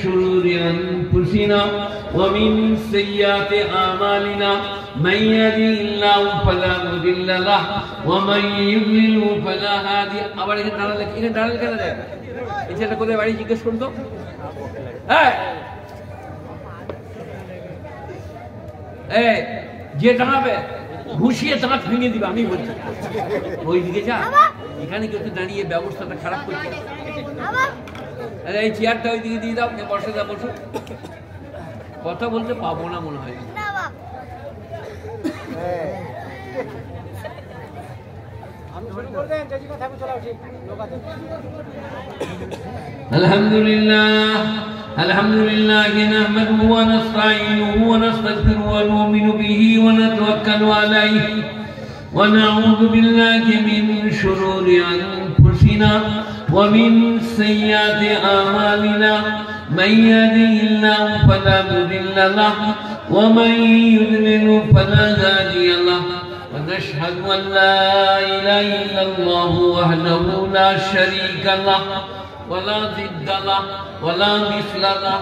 شرور أنفسنا ومن سيئات أعمالنا من يهده الله فلا مضل له ومن يضلل فلا هادي আবার এখানে দাঁড়ালে কেন যায় এই ছেলেটা কোথায় বাড়ি জিজ্ঞেস করুন তো এই যে দাঁড়াবে ঘুষিয়ে দাঁত ভেঙে দিবে আমি বলছি ওই দিকে যা এখানে কেউ দাঁড়িয়ে ব্যবস্থাটা খারাপ করছে এই চেয়ারটা ওই দিকে দিয়ে দাও বসে দাও বসো কথা বলতে পাবো না মনে হয় الحمد لله نحمده ونستعينه ونستغفره ونؤمن به ونتوكل عليه ونعوذ بالله من شرور أنفسنا ومن سيئات أعمالنا من يهده الله فلا مضل له ومن يضلل فلا هادي له ونشهد أن لا إله إلا الله وحده لا شريك له ولا ضد له ولا مثل له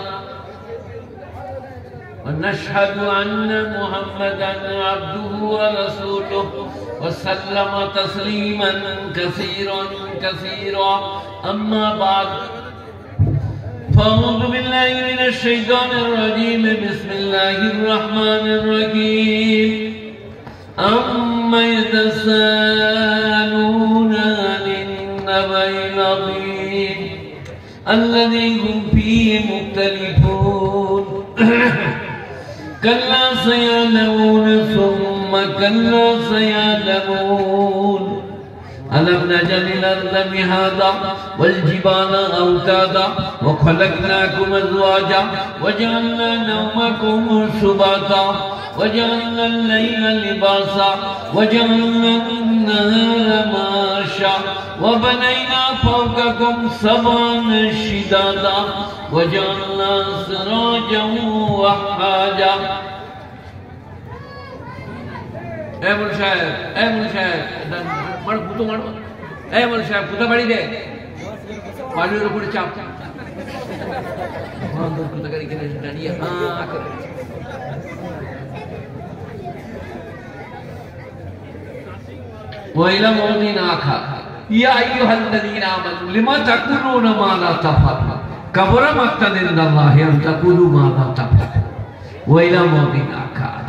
ونشهد أن محمدا عبده ورسوله وسلم تسليما كثيرا كثيرا أما بعد فأعوذ بالله من الشيطان الرجيم بسم الله الرحمن الرحيم أما يتساءلون عن النبأ العظيم الذي هم فيه مختلفون كلا سيعلمون ثم كلا سيعلمون ألم نجعل الأرض مهادا والجبال أوتادا وخلقناكم أزواجا وجعلنا نومكم سباتا وجعلنا الليل لباسا وجعلنا النهار معاشا وبنينا فوقكم سبعا شدادا وجعلنا سراجا وحاجا এমন সাহেব মার কুতো মারো এমন সাহেব কোথা বাড়ি রে বাড়ির উপরে চাপ দাঁড়িয়ে وإلى موضع آخر يا أيها الذين آمنوا لما تقولون ما لا تفعلون كبر مقتا عند الله أن تقولوا ما لا تفعلون وإلى موضع آخر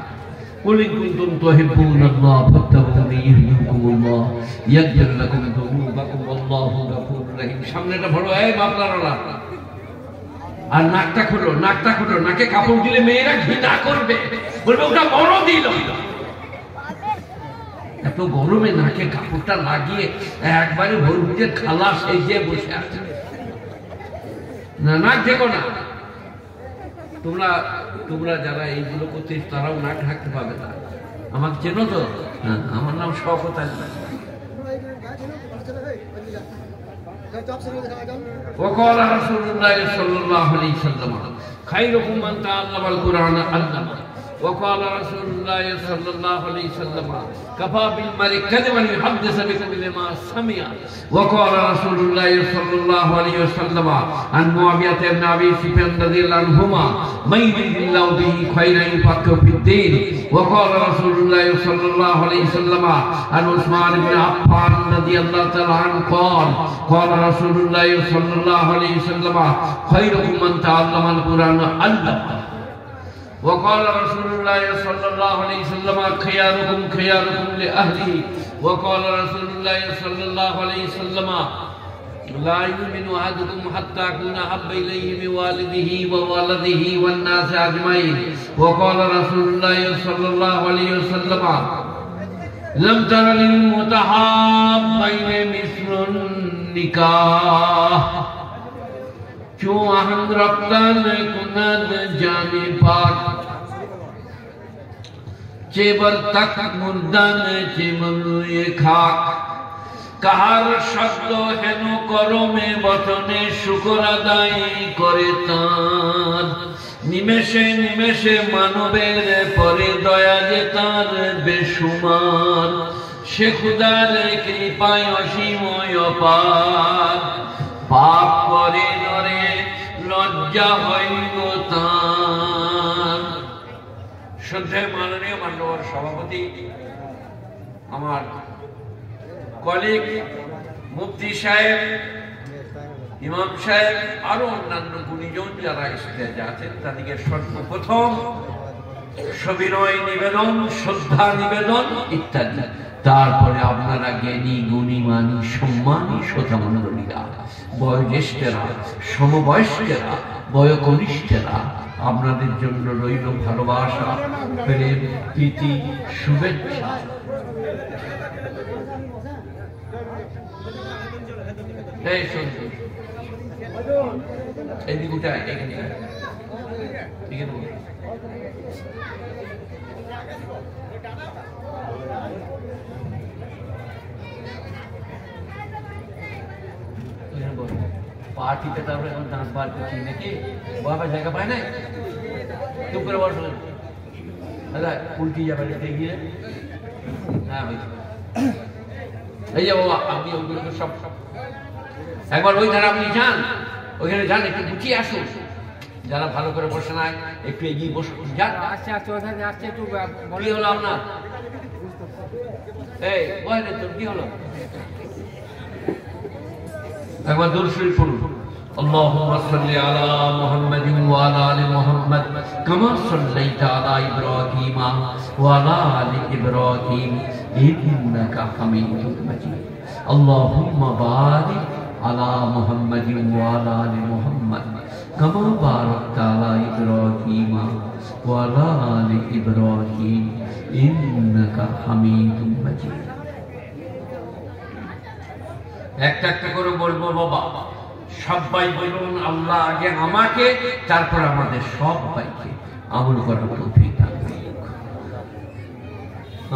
قل إن كنتم تحبون الله فاتبعوني يحببكم الله يغفر لكم ذنوبكم والله غفور رحيم সামনেটা বড় এই বাপলারা আর নাকটা খুলো নাকে কাপড় দিলে মেয়েরা ঘৃণা করবে বলবে ওটা বড় দিল এত গরমে নাকে কাপড়টা লাগিয়ে একবারে ভোরপুজের খালা সেজে বসে আছে না নাক দেখো না তোমরা যারা এইগুলো করতে তারাও নাক ঢাকতে পাবে না আমাকে চেনো তো আমার নাম শওকত আলী وقال رسول الله صلى الله عليه وسلم خيركم من تعلم القرآن علمه وقال رسول الله صلى الله عليه وسلم كفى بالمرء كذبا يحدث بكل ما سمع وقال رسول الله صلى الله عليه وسلم عن معاوية بن أبي سفيان رضي الله عنهما من يرد الله به خيرا يفقهه في الدين وقال رسول الله صلى الله عليه وسلم عن عثمان بن عفان رضي الله تعالى عنه قال رسول الله صلى الله عليه وسلم خيركم من تعلم القرآن علمه وقال رسول الله صلى الله عليه وسلم خياركم لأهله وقال رسول الله صلى الله عليه وسلم لا يؤمن أحدكم حتى أكون أحب إليه من والده وولده والناس أجمعين وقال رسول الله صلى الله عليه وسلم لم تر للمتحابين مثل النكاح जो आहन रफ्तान कुनद जाने पाक चेबर तक मुर्दान चेमनुए खाक কাহার শব্দ হেন করমে বচনে শুকর আদায় করে তার নিমেষে নিমেষে মানবের পরে দয়া যে তার বেসুমার সে খুদার কৃপায় অসীম অপার পাপ করে নরে লজ্জা লজ্জা হইল তার। শ্রদ্ধেয় মাননীয় মান্যবর সভাপতি, আমার কলিগ মুফতি সাহেব, ইমাম সাহেব, আরো অন্যান্য গুণীজন যারা স্টেজে আছেন তাদেরকে সর্বপ্রথম সবিনয় নিবেদন, শ্রদ্ধা নিবেদন ইত্যাদি। তারপরে আপনারা জ্ঞানী গুণীমানী সম্মানী শ্রোতামণ্ডলীরা, বয়োজ্যেষ্ঠেরা, সমবয়স্কেরা, বয়োকনিষ্ঠেরা, আপনাদের জন্য রইল ভালোবাসা, প্রেম, প্রীতি, শুভেচ্ছা। এই দিকটা এখানে পার্টিতে তারপরে এখন ডান্স বার করছি নাকি, বাবা জায়গা পায় না, চুপ করে বসলেন দাদা, উল্টি যাবে গিয়ে। হ্যাঁ এই যে বাবা, আপনি ওইগুলো সব একবার ওই ধারা আপনি যান, ওইখানে যান, একটু গুছিয়ে আসুন। যারা ভালো করে বসে নাই একটু এগিয়ে বসুন। যান, কি হলো আপনার? এই বলে তোর কি হলো? একবার দরুদ শরীফ পড়ুন। আল্লাহুম্মা সাল্লি আলা মুহাম্মাদিন ওয়া আলা আলি মুহাম্মাদ কামা সাল্লাইতা আলা ইব্রাহিম ওয়া আলা আলি ইব্রাহিম ইন্নাকা হামিদুম মাজিদ। আল্লাহুম্মা বারিক আলা মুহাম্মাদিন ওয়া আলা আলি মুহাম্মাদ কামা বারাকতা আলা ইব্রাহিম ওয়া আলা আলি ইব্রাহিম ইন্নাকা হামিদুম মাজিদ। একটা একটা করে বলবো বাবা, সবাই বলুন আল্লাহ আগে আমাকে, তারপর আমাদের সবাইকে আমল করার তৌফিক দান করুন।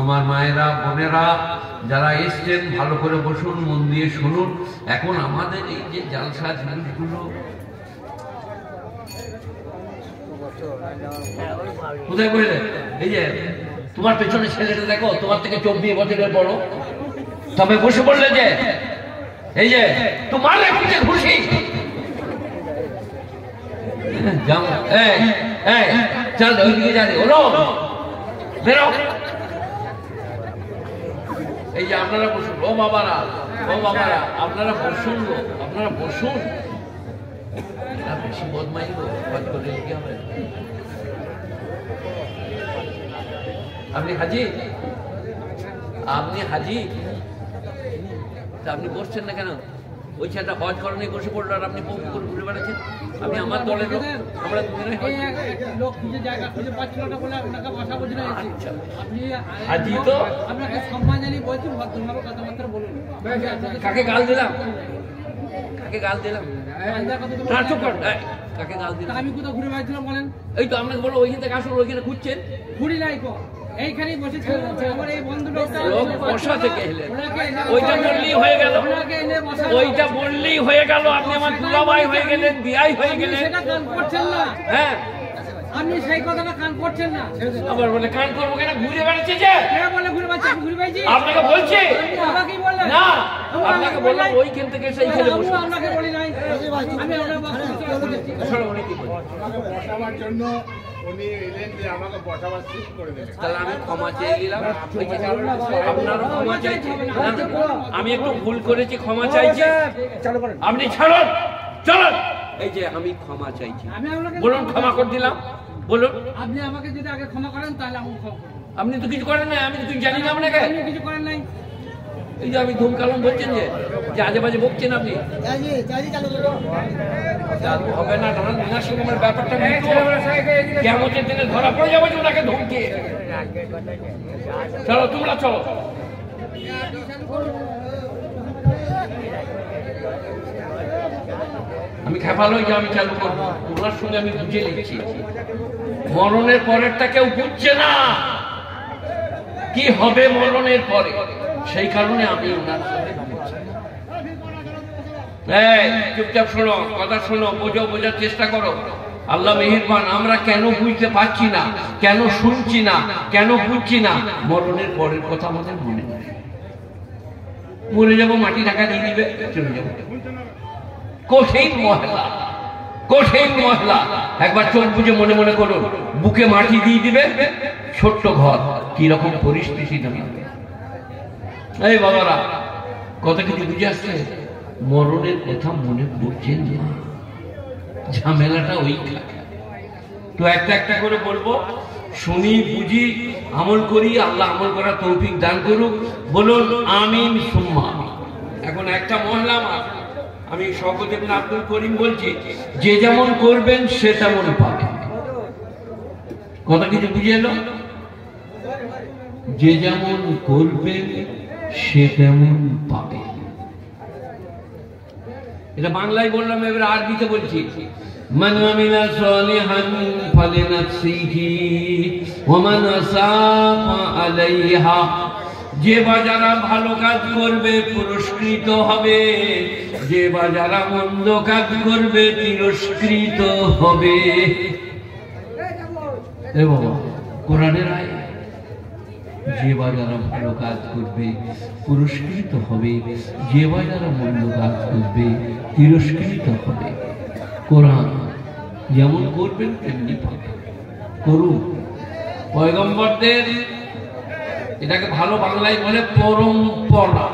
আমার মায়েরা, বোনেরা যারা এসছেন, ভালো করে বসুন, মন দিয়ে শুনুন। এখন আমাদের এই যে জালসা জিনিসগুলো কোথায় বললে? এই যে তোমার পেছনে ছেলেটা দেখো, তোমার থেকে 24 বছরের বড়, তবে বসে বললে যে এই যে তোমার পিঠে খুশি চল ওইদিকে যাবে, ওলো বেরো। এই যে আপনারা বসুন, ও বাবারা, ও বাবারা, আপনারা বসুন, আপনারা বসুন। বেশি বদমাই করলে কি হবে? আপনি হাজি, আপনি হাজি, আপনি বসছেন না কেন? ওই ছেলেটা হজ করেনি, বসে পড়লো, আর আপনি ঘুরে বেড়াচ্ছেন। আপনি আমার দলের লোক, আমরা দুজনে হাজি। তো আপনাকে সম্মান জানিয়ে বলছি, ভদ্রভাবে কথাবার্তা বলুন। কাকে গাল দিলাম? কাকে গাল দিলাম? কাকে গাল দিলাম? আমি কোথাও ঘুরে বেড়াচ্ছিলাম বলেন? এই তো আপনাকে বলো, ওইখান থেকে আসুন, ওইখানে খুঁজছেন। ঘুরি নাই তো, এইখানেই বসেছিলাম। আমার এই বন্ধুটা বসা থেকে এলেন, ওইটা বললেই হয়ে গেল, ওইটা বললেই হয়ে গেল। আপনি আমার দুলাভাই হয়ে গেলেন, বিয়াই হয়ে গেলেন। সেটা কান করছেন না? হ্যাঁ, আপনি সেই কথাটা কান করছেন না। আবার বলে কান করবো কেন? ঘুরে বেড়াচ্ছে যে। কে বলে ঘুরে বেড়াচ্ছে? আমি ঘুরে বেড়াচ্ছি আপনাকে বলছি আমাকে বললেন না, আপনাকে বললাম ওইখান থেকে সেই খেলে বসে। আপনাকে বলি নাই আমি, বসাবার জন্য উনি এলেন যে আমাকে বসাবার ঠিক করে দিলেন। তাহলে আমি ক্ষমা চেয়ে নিলাম, আপনারও ক্ষমা চাইছি। আমি একটু ভুল করেছি, ক্ষমা চাইছি। আপনি ছাড়ুন, চলুন। এই যে আমি ক্ষমা চাইছি, বলুন ক্ষমা করে দিলাম, বলুন। আপনি আমাকে যদি আগে ক্ষমা করেন তাহলে আমি ক্ষমা করব। আপনি তো কিছু করেন নাই, আমি তো কিছু জানি না আপনাকে। আপনি কিছু করেন নাই। এই যে আমি ধুমকালম বলছেন যে আজে বাজে বকছেন আপনি, হবে না। ওনার সঙ্গে আমার ব্যাপারটা কেমতের দিনে ধরা পড়ে যাবো যে ওনাকে ধমকে। চলো তোমরা চলো। আমি খেপালো যে আমি চালু করবো, ওনার সঙ্গে আমি বুঝে নিচ্ছি। মরণের পরেরটা কেউ বুঝছে না কি হবে মরণের পরে, সেই কারণে আমি ওনার সঙ্গে চুপচাপ শোনো, কথা শোনো, বোঝো, বোঝার চেষ্টা করো। আল্লাহ মেহেরবান। আমরা কেন বুঝতে পারছি না, কেন শুনছি না, কেন বুঝছি না? মরণের পরের কথা আমাদের মনে নেই। মরে যাবো, মাটি ঢাকা দিয়ে দিবে, চলে যাবো। কঠিন মহলা, কঠিন মহলা। একবার চোখ বুঝে মনে মনে করুন, বুকে মাটি দিয়ে দিবে, ছোট্ট ঘর, কি রকম পরিস্থিতি নামবে। এই বাবারা, কথা কিছু বুঝে আসছে? মরণের কথা মনে পড়ছে না, ঝামেলাটা ওই। তো একটা একটা করে বলবো, শুনি, বুঝি, আমল করি। আল্লাহ আমল করার তৌফিক দান করুক। বলুন আমিন সুম্মা আমিন। এখন একটা মহলা আমি শওকত ইবনে আব্দুল করিম বলছি, যে যেমন করবেন সে তেমন পাবেন। কথা কিছু বুঝে এলো? যে যেমন করবেন সে তেমন পাবে। এটা বাংলায় বললাম, এবার আরবিতে বলছি। মান আমিলা সালিহান ফালিনাফসিহি ওয়া মান আসাফা আলাইহা। যে বা যারা ভালো কাজ করবে পুরস্কৃত হবে, যে বা যারা মন্দ কাজ করবে তিরস্কৃত হবে। এ বাবা, কোরআনের আয়াত। যে বা যারা ভালো কাজ করবে পুরস্কৃত হবে, যে বা যারা মন্দ কাজ করবে তিরস্কৃত হবে। কোরআন, যেমন করবেন তেমনি পাবেন। করুন। পয়গম্বরদের এটাকে ভালো বাংলায় বলে পরম্পরা।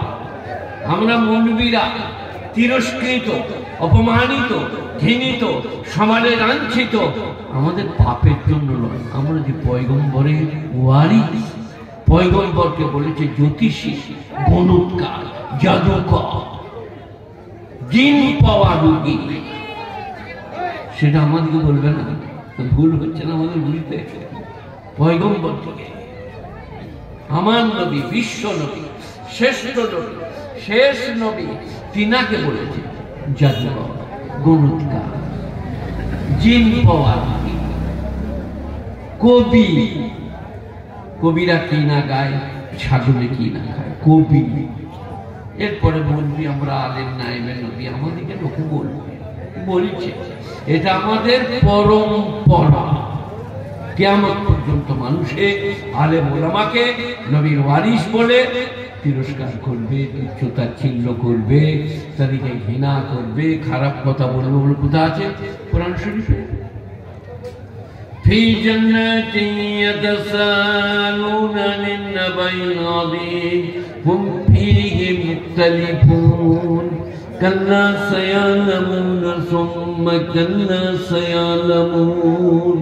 আমরা মৌলবীরা তিরস্কৃত, অপমানিত, ঘৃণিত, সমাজে লাঞ্ছিত আমাদের পাপের জন্য নয়। আমরা যে পয়গম্বরের ওয়ারিস, পয়গম্বরকে বলেছে জ্যোতিষী, বনৎকার, জাদুকর, জিন পাওয়া রোগী, সেটা আমাদেরকে বলবে না? ভুল হচ্ছে না আমাদের বুঝতে? পয়গম্বর থেকে আমার নবী, বিশ্ব নবী, শ্রেষ্ঠ নবী, শেষ নবী, তিনাকে বলেছে জাদুকর, গণৎকার, জিন পাওয়া রোগী, কবি। কবিরা কি না গায়, ছাগলে কি না খায়, কবি। এরপরে বলবি আমরা আলেম নায়েবের নবী, আমাদেরকে লোকে বলবে, বলছে। এটা আমাদের পরম্পরা। কিয়ামত পর্যন্ত মানুষে আলেম ওলামাকে নবীর ওয়ারিস বলে তিরস্কার করবে, তুচ্ছ-তাচ্ছিল্য করবে, তাদেরকে ঘৃণা করবে, খারাপ কথা বলবে। বলে কোথা আছে? কোরআন শরীফে। في جنات يتساءلون عن النبأ العظيم هم فيه مختلفون كلا سيعلمون ثم كلا سيعلمون।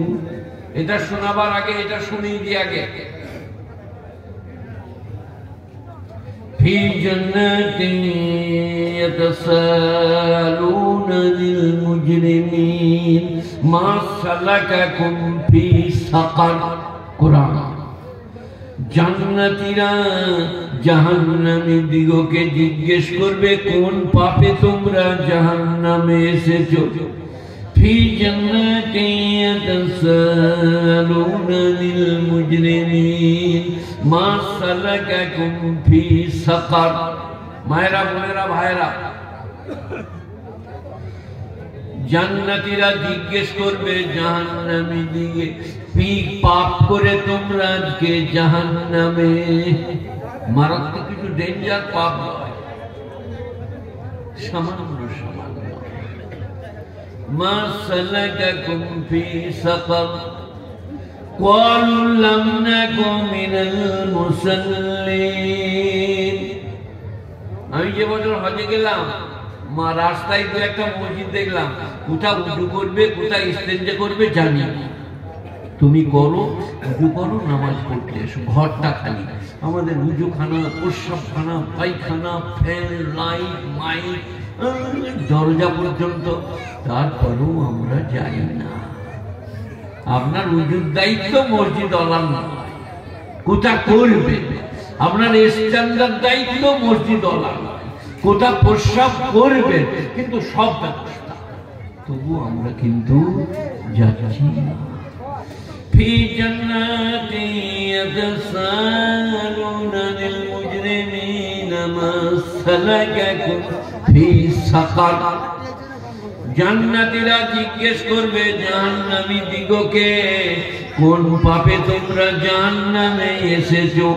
এটা শোনাবার আগে এটা শুনিয়ে দিই আগে। في جنات يتساءلون للمجرمين ما سلككم في سقر। কোরআন। জান্নাতীরা জাহান্নামী দিগকে জিজ্ঞেস করবে, কোন পাপে তোমরা জাহান্নামে এসেছো? في جنات يتساءلون للمجرمين ما سلككم في سقر। মায়েরা, বোনেরা, ভাইরা, জান্নাতীরা জিজ্ঞেস করবে জাহান্নামী দিকে, কি পাপ করে তোমরা আজকে জাহান্নামে? মারাত্মক কিছু ডেঞ্জার পাপ নয়, সামান্য সামান্য। মা সালাকাকুম ফি সাকার ক্বালু লাম নাকু মিনাল মুসাল্লিন। আমি যে বছর হজে গেলাম, মা রাস্তায় দু একটা মসজিদ দেখলাম, কোথাও উজু করবে, কোথাও ইস্তেঞ্জা করবে জানি। তুমি করো, উজু করো, নামাজ পড়তে এসো। ঘরটা খালি, আমাদের উজুখানা, প্রস্রাবখানা, পায়খানা, ফ্যান, লাইট, মাইক, দরজা পর্যন্ত, তারপরেও আমরা যাই না। আপনার উজুর দায়িত্ব মসজিদ ওয়ালার নয়, কোথা করবে। আপনার স্ট্যান্ডার্ড দায়িত্ব মসজিদ ওয়ালার নয়, কোথা প্রস্রাব করবে, কিন্তু সব ব্যবস্থা। তবু আমরা কিন্তু যাচ্ছি না। في جنات يتساءلون للمجرمين ما سلككم في سقر। জান্নাতীরা জিজ্ঞেস করবে জাহান্নামী দিগকে, কোন পাপে তোমরা জাহান্নামে এসেছো?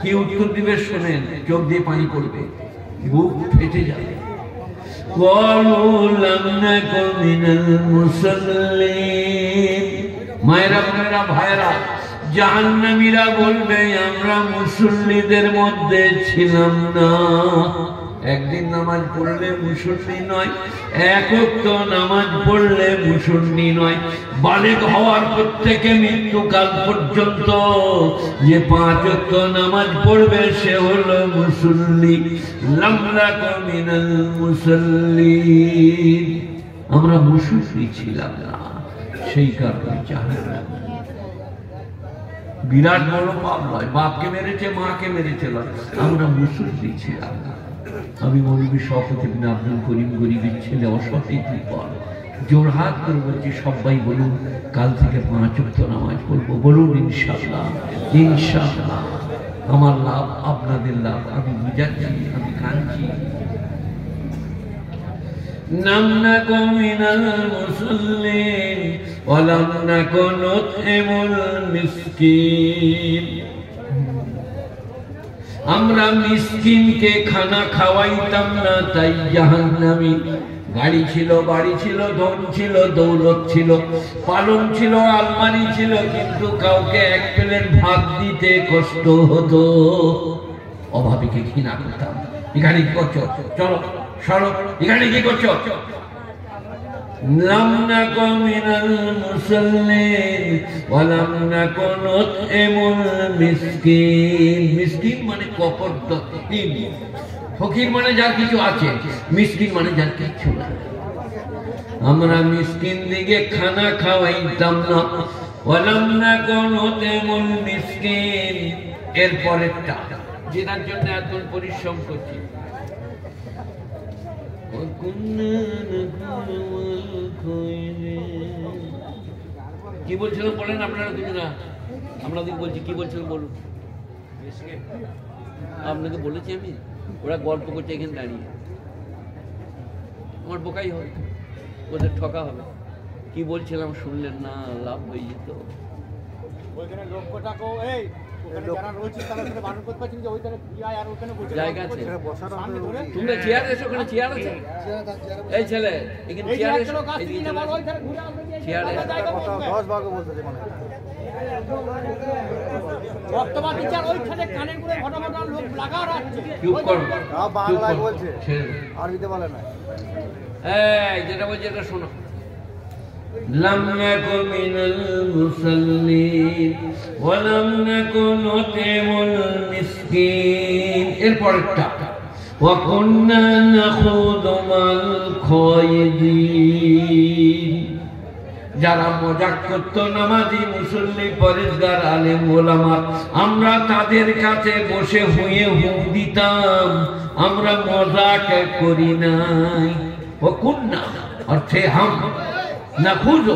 কি উত্তর দিবে শোনেন, চোখ দিয়ে পানি পড়বে, বুক ফেটে যাবে। قالوا لم نكن من المصلين মায়েরা বোনেরা ভাইরা জাহান্নামীরা বলবে আমরা মুসল্লিদের মধ্যে ছিলাম না। একদিন নামাজ পড়লে মুসল্লি নয়, এক ওয়াক্ত নামাজ পড়লে মুসল্লি নয়, বালেগ হওয়ার প্রত্যেকে মৃত্যুকাল পর্যন্ত যে 5 ওয়াক্ত নামাজ পড়বে সে হলো মুসল্লি। লাম নাকু মিনাল মুসাল্লিন, আমরা মুসল্লি ছিলাম না, সেই কারণে জাহান্নাম। বিরাট বড় পাপ নয়, বাপকে মেরেছে মাকে মেরেছে, আমরা মুসল্লি ছিলাম না। আমি মৌলভী শওকত ইবনে আব্দুল করিম গরিবের ছেলে, অসহায় কৃপণ, জোরহাত করে বলছি সবাই বলুন কাল থেকে 5 ওয়াক্ত নামাজ পড়বো। বলুন ইনশাআল্লাহ। ইনশাআল্লাহ আমার লাভ আপনাদের লাভ। আমি বুঝাচ্ছি, আমি কাঁদছি। লাম নাকু মিনাল মুসাল্লিন ওয়া লাম নাকু নুতইমুল মিসকিন, আমরা মিসকিনকে খানা খাওয়াইতাম না, তাই জাহান্নামী। গাড়ি ছিল, বাড়ি ছিল, ধন ছিল, দৌলত ছিল, পালন ছিল, আলমারি ছিল, কিন্তু কাউকে 1 প্লেট ভাত দিতে কষ্ট হতো। অভাবীকে ঘৃণা করতাম। এখানে কি করছো? চলো সরো, এখানে কি করছো? লাম নাকু মিনাল মুসাল্লিন ওয়া লাম নাকু নুতইমুল মিসকিন। মিসকিন মানে কপরদত্তিন, ফকির মানে যার কিছু আছে, মিসকিন মানে যার কিছু নাই। আমরা মিসকিন দিকে খানা খাওয়াইতাম না। ওয়া লাম নাকু নুতইমুল মিসকিন, এর পরেরটা যেটার জন্য এত পরিশ্রম করছি। কি বলছিলাম বলেন আপনারা দুজনা? আপনাদের বলছি কি বলছিলাম বলুন। আপনাকে বলেছি আমি, ওরা গল্প করছে এখানে দাঁড়িয়ে, আমার বোকাই হবে, ওদের ঠকা হবে। কি বলছিলাম শুনলেন না, লাভ হয়ে যেত। জায়গা আছে, তোমরা চেয়ার এসো, ওখানে চেয়ার আছে। এই ছেলে এখানে চেয়ার এসো, চেয়ার বর্তমান টিচার ওইখানে কানে করে ঘটনা লোক লাগা রাখছে। চুপ করো, বাংলা বলছে, আরবিতে বলে না। এই যেটা বলছে এটা শোনো। লাম নাকু মিনাল মুসাল্লিন ওয়া লাম নাকু নুতইমুল মিসকিন, এর পরেরটা ওয়া কুননা নাখুদু মাল খায়িদিন। যারা মজাক করত নামাজি মুসল্লি পরেজগার আলেম ওলামা, আমরা তাদের কাছে বসে হুঁয়ে হুঁ দিতাম, আমরা মজাক করি নাই। ওয়া কুননা অর্থে হাম, নাখুদু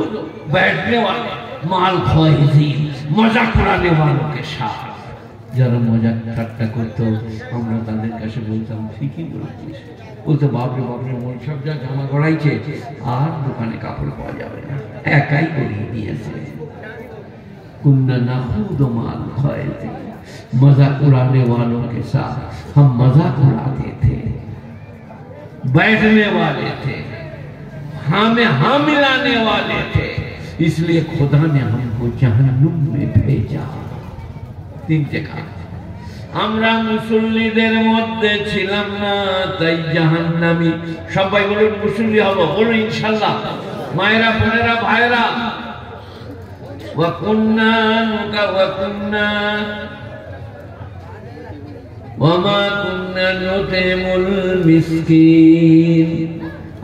बैठने वाले, माल खायिदिन मजाक उड़ाने वालों के साथ। যারা মজাক ঠাট্টা করতো আমরা তাদের কাছে বলতাম ঠিকই বলেছিস। বলতো বাপরে বাপরে মন সব যা জামা গড়াইছে, আর দোকানে কাপড় পাওয়া যাবে না, একাই গড়িয়ে দিয়েছে। कुन्ना नाखूदु माल खायिदिन, मजाक उड़ाने वालों के साथ हम मजाक उड़ाते थे, बैठने वाले थे, हाँ में हाँ मिलाने वाले थे, इसलिए खुदा ने हमको जहन्नुम में भेजा। 3 जगह আমরা মুসল্লিদের মধ্যে ছিলাম না, তাই জাহান্নামী। সবাই বলুন মুসল্লি হব, বলুন ইনশাআল্লাহ। মায়েরা বোনেরা ভাইরা, ওয়া কুন্না ওয়া মা কুন্না নুতইমুল মিসকিন,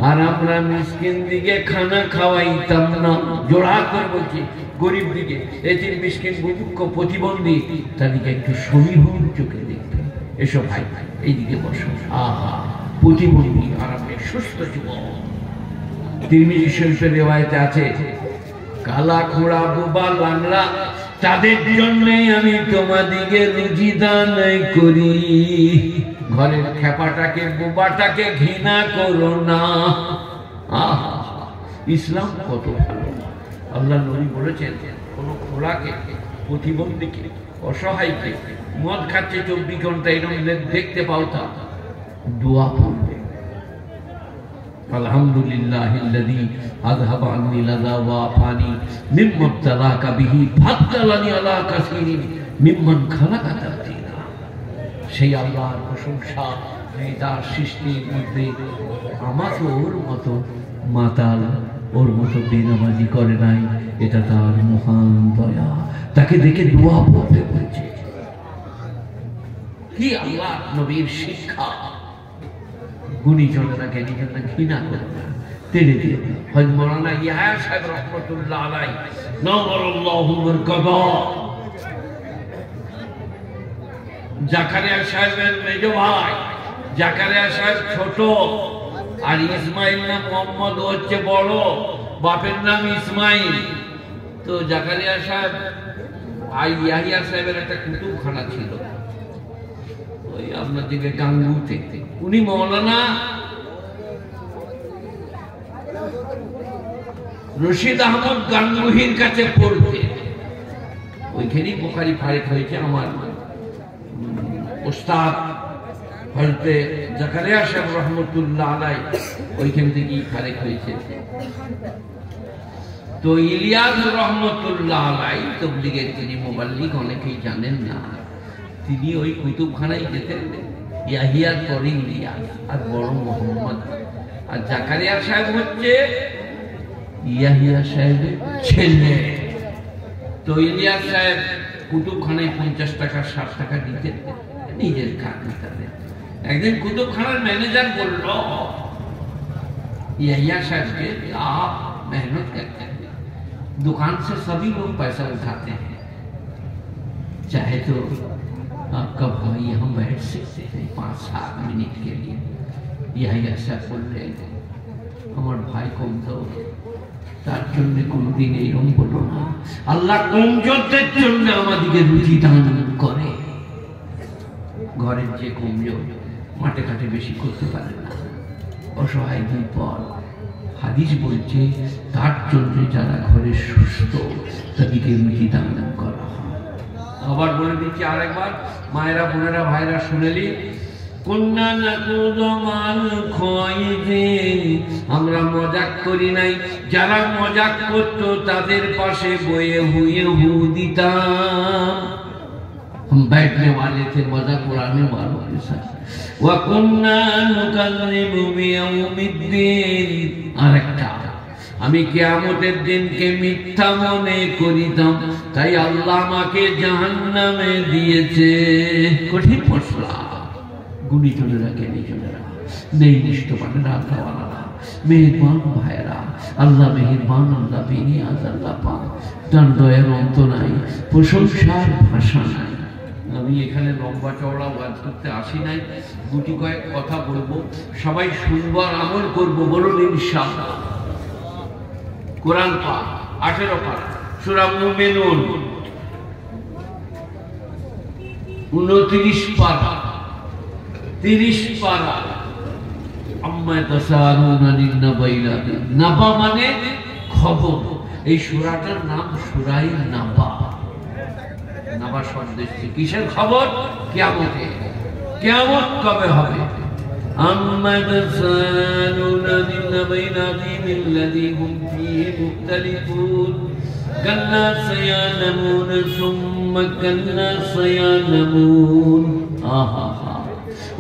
আর আমরা মিসকিন দিকে খানা খাওয়াইতাম না। জোড়া করে বলছি, গরিব দিকে, এতিম মিসকিন বুভুক্ষ প্রতিবন্ধী, তাদেরকে একটু সমীহন চোখে দেখবে। এসব ভাই এইদিকে বসো। আহা, প্রতিবন্ধী আর আপনি সুস্থ যুবক। তিরমিজি শরীফের রিওয়ায়েতে আছে, কালা খোড়া বোবা লাংড়া তাদের জন্যে আমি তোমাদিকে রুজি দান করি। ঘরের খেপাটাকে বোবাটাকে ঘৃণা করো না। আহা, ইসলাম কত ভালো। আল্লাহ নবী বলেছেন, কোন খোড়াকে, প্রতিবন্ধীকে, অসহায়কে, মদ খাচ্ছে 24 ঘন্টা এরকম দেখতে পাও, তা দোয়া করবে। আলহামদুলিল্লাহিল্লাযী আযহাবা আন্নী লাযা ওয়া আফানি মিম্মা ইবতালাকা বিহি ফাদ্দালানি আলা কাসীরিন মিম্মান খালাকা তাফদীলা। সেই আল্লাহর প্রশংসা, তার সৃষ্টির মধ্যে আমাকে ওর মতো মাতাল, ওর মতো বেনামাজি করে নাই। এটা তার মহান দয়া, তাকে দেখে দোয়া পড়তে হয়েছে। কি আল্লাহ নবীর শিক্ষা! গুণীজনেরা জ্ঞানীজনরা ঘৃণা করে না, তেড়ে দিয়ে হযরত মাওলানা ইয়াহইয়া সাহেব রাহমাতুল্লাহ আলাইহি নাওয়ারাল্লাহু মারকাবা, জাকারিয়া সাহেবের মেজ ভাই, জাকারিয়া সাহেব ছোট, আর ইসমাইল নাম মোহাম্মদ হচ্ছে বড়, বাপের নাম ইসমাইল। তো জাকারিয়া সাহেব আর ইয়াহইয়া সাহেবের একটা কুতুবখানা ছিল ওই আপনার দিকে গাঙ্গুতে। উনি মৌলানা রশিদ আহমদ গাঙ্গুহির কাছে পড়তে, ওইখানেই বুখারী ফারিক হয়েছে। আমার উস্তাদ হযরত জাকারিয়া সাহেব রহমতুল্লাহ আলাইহি ওইখান থেকেই ফারিক হয়েছে। তো ইলিয়াস রহমতুল্লাহ আলাইহি তাবলীগের তিনি মুবাল্লিগ, অনেকেই জানেন না। তিনি ওই কুতুবখানায় যেতেন, ইয়াহিয়ার পরে ইলিয়াস আর বড় মোহাম্মদ। আর জাকারিয়া সাহেব হচ্ছে ইয়াহিয়া সাহেবের ছেলে। তো ইলিয়াস সাহেব কুতুবখানায় 50 টাকা 60 টাকা দিতেন নিজের খাতে। একদিন कुतुबखाना मैनेजर बोल लो यहिया साहब के आप मेहनत करते हैं, दुकान से सभी लोग पैसा उठाते हैं, चाहे तो आपका भाई यहाँ बैठ सकते हैं 5-7 मिनट के लिए। यहिया साहब बोल रहे हैं हमारे भाई को तो তার জন্য কোনদিন এরকম বলো না। আল্লাহ কমজোরদের জন্য আমাদেরকে রুজি দান করে। ঘরের যে কমজোর মাঠে ঘাটে বেশি করতে পারে না, অসহায় বিপদ, হাদিস বলছে তার জন্য যারা ঘরে সুস্থ তাদেরকে রুজি দান করা হয়। আবার বলে দিচ্ছি আরেকবার, মায়েরা বোনেরা ভাইরা শুনেলি, আমরা মজাক করি নাই, যারা মজাক করতো তাদের পাশে বয়ে হুয়ে হু দিতাম। हम बैठने वाले थे मजाक उड़ाने वालों के साथ। वकुन्ना नुकल्लिमु बियौमिद्दीन, আরেকটা আমি কিয়ামতের দিনকে মিথ্যা মনে করিতাম, তাই আল্লাহ আমাকে জাহান্নামে দিয়েছে। কঠিন মশলা। গুণীজনেরা জ্ঞানীজনেরা নেই নিষ্ঠবানেরা আল্লাহওয়ালারা মেহেরবান ভাইয়েরা, আল্লাহ মেহেরবান, আল্লাহ বেনিয়াজ, আল্লাহ পাক, তার দয়ার অন্ত নাই, প্রশংসার ভাষা নাই। আমি এখানে লম্বা চওড়া ওয়াজ করতে আসি নাই, গুটি কয়েক কথা বলবো, সবাই শুনবো আর আমল করবো, বলুন ইনশাআল্লাহ। কোরআন পাক 18 পারা সূরা মুমিনুন, 29 পারা, 30 পারা। আম্মা তাসালুনা আনিন নাবাইল আযীম। নাবা মানে খবর। এই সূরাটার নাম সূরায়ে নাবা। নাবা শব্দ কিসের খবর? কিয়ামতে। কিয়ামত কবে হবে? আম্মা তাসালুনা আনিন নাবাইল আযীম আল্লাযী হুম ফীহি মুখতালিফুন কাল্লা সায়ালামুন সুম্মা কাল্লা সায়ালামুন। আহা,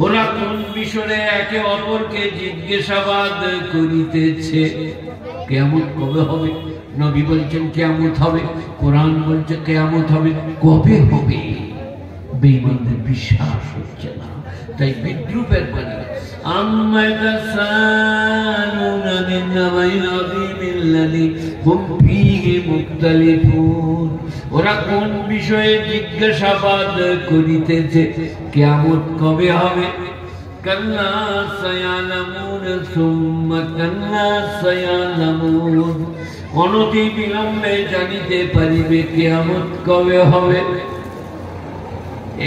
ওরা কোন বিষয়ে একে অপরকে জিজ্ঞাসাবাদ করিতেছে। কিয়ামত কবে হবে? নবী বলছেন কিয়ামত হবে, কোরআন বলছে কিয়ামত হবে। কবে হবে? বেঈমানদের বিশ্বাস হচ্ছে না, তাই বিদ্রুপের বাণী। আম্মা তাসালুনা আনিন নাবাইল আযীম আল্লাযী হুম ফীহি মুখতালিফুন, ওরা কোন বিষয়ে জিজ্ঞাসাবাদ করিতেছে, কিয়ামত কবে হবে? কাল্লা সায়ালামুন সুম্মা কাল্লা সায়ালামুন, অনতি বিলম্বে জানিতে পারিবে কিয়ামত কবে হবে।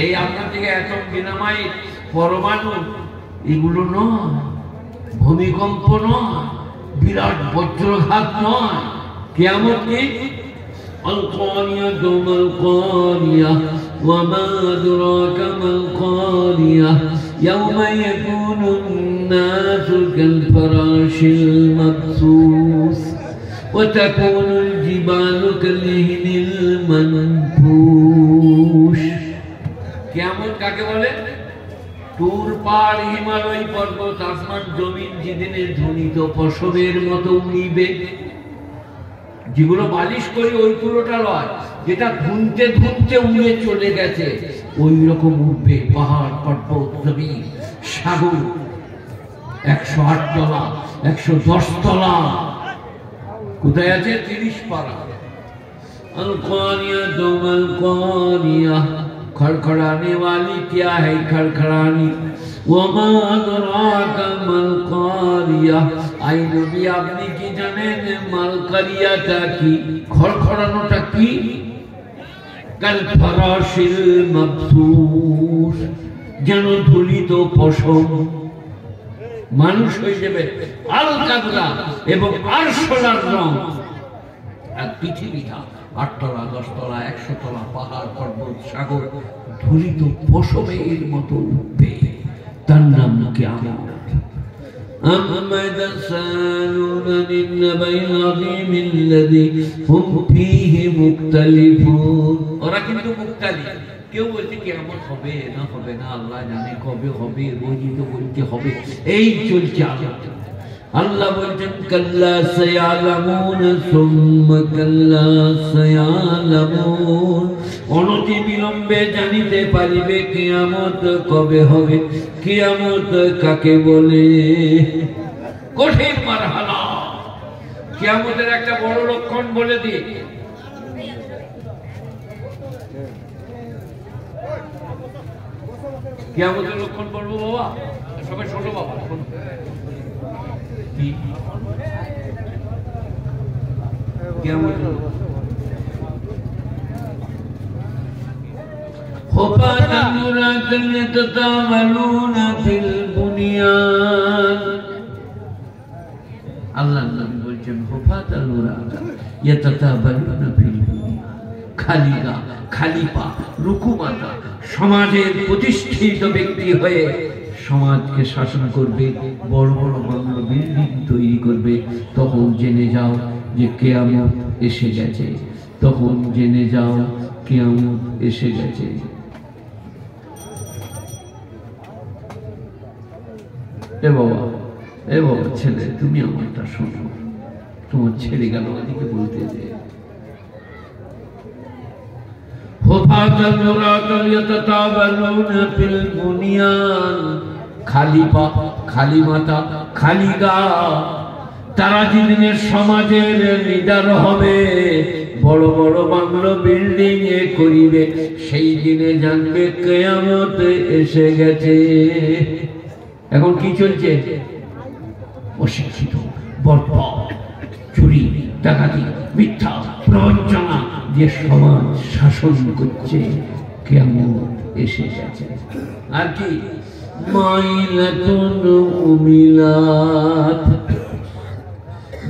এই আপনার দিকে এত ডিনামাইট, পরমাণু, এগুলো নয়, ভূমিকম্প নয়, বিরাট বজ্রঘাত নয়। কিয়ামত কি? আল-কারিয়া, وما أدراك ما القارية يوم يكون الناس كالفراش المبثوث وتكون الجبال كالعهن المنفوش কিয়ামত কাকে বলে? টুর পাহাড়, হিমালয় পর্বত, আসমান জমিন যেদিনের ধ্বনিত পশমের মতো উড়িবে। যেগুলো মালিশ করি ওইগুলোটা লয়, যেটা ধুনতে ধুনতে উড়ে চলে গেছে ওই রকম উঠবে পাহাড়, পর্বত, জমিন, সাগর। 108 তলা, 110 তলা, কোথায় আছে? 30 পারা। अल क़ारिया मल क़ारिया, खड़खड़ाने वाली क्या है खड़खड़ानी। वमा अदराका मल क़ारिया, आई नबी আপনি কি জানেন মাল কারিয়াটা কি? খড়খড়ানোটা কি? কাল ফরাশিল মাবসুস, যেন ধুলিত পশম। মানুষ হয়ে যাবে আল কাদরা এবং আরশোলার রং। আর পৃথিবীটা 8 তলা, 10 তলা, 100 তলা, পাহাড়, পর্বত, সাগর ধুলিত পশমের মতো উঠবে। তার নাম কিয়ামত। أما يتساءلون عن النبأ العظيم الذي هم فيه مختلفون। ওরা কিন্তু মুখতালিফ। কেউ বলছে কিয়ামত হবে না হবে না, আল্লাহ জানে কবে হবে, রোজই তো বলতে হবে, এই চলছে আলোচনা। আল্লাহ বলছেন কাল্লা সায়ালামুন সুম্মা কাল্লা সায়ালামুন, অনতি বিলম্বে জানিতে পারিবে কিয়ামত কবে হবে। কিয়ামত কাকে বলে? কঠিন মারহালা। কিয়ামতের একটা বড় লক্ষণ বলে দিই। কিয়ামতের লক্ষণ বলবো বাবা, সবাই ছোট বাবা। আল্লাহ নবী বলছেন হুফাতান উরাতান ইয়াতাতাবালুনা ফিল বুনিয়ান, খালি গা, খালি পা, রুকুমাতা, সমাজের প্রতিষ্ঠিত ব্যক্তি হয়ে সমাজকে শাসন করবে, বড় বড় বাংলো বিল্ডিং তৈরি করবে। তখন জেনে যাও যে কিয়ামত এসে গেছে, তখন জেনে যাও কিয়ামত এসে গেছে। এ বাবা ছেলে, তুমি আমারটা শোনো, তোমার ছেড়ে গেল ওদিকে বলতে যে খালি পা, খালি মাথা, খালি গা। তারা যেদিনের সমাজের লিডার হবে, বড় বড় বাংলো বিল্ডিং এ করিবে, সেই দিনে জানবে কিয়ামত এসে গেছে। এখন কি চলছে? অশিক্ষিত, বরবাদ, চুরি, ডাকাতি, মিথ্যা, প্রবঞ্চনা যে সমাজ শাসন করছে, কিয়ামত এসে গেছে। আর কি? মাইলাতুন উমিলাত,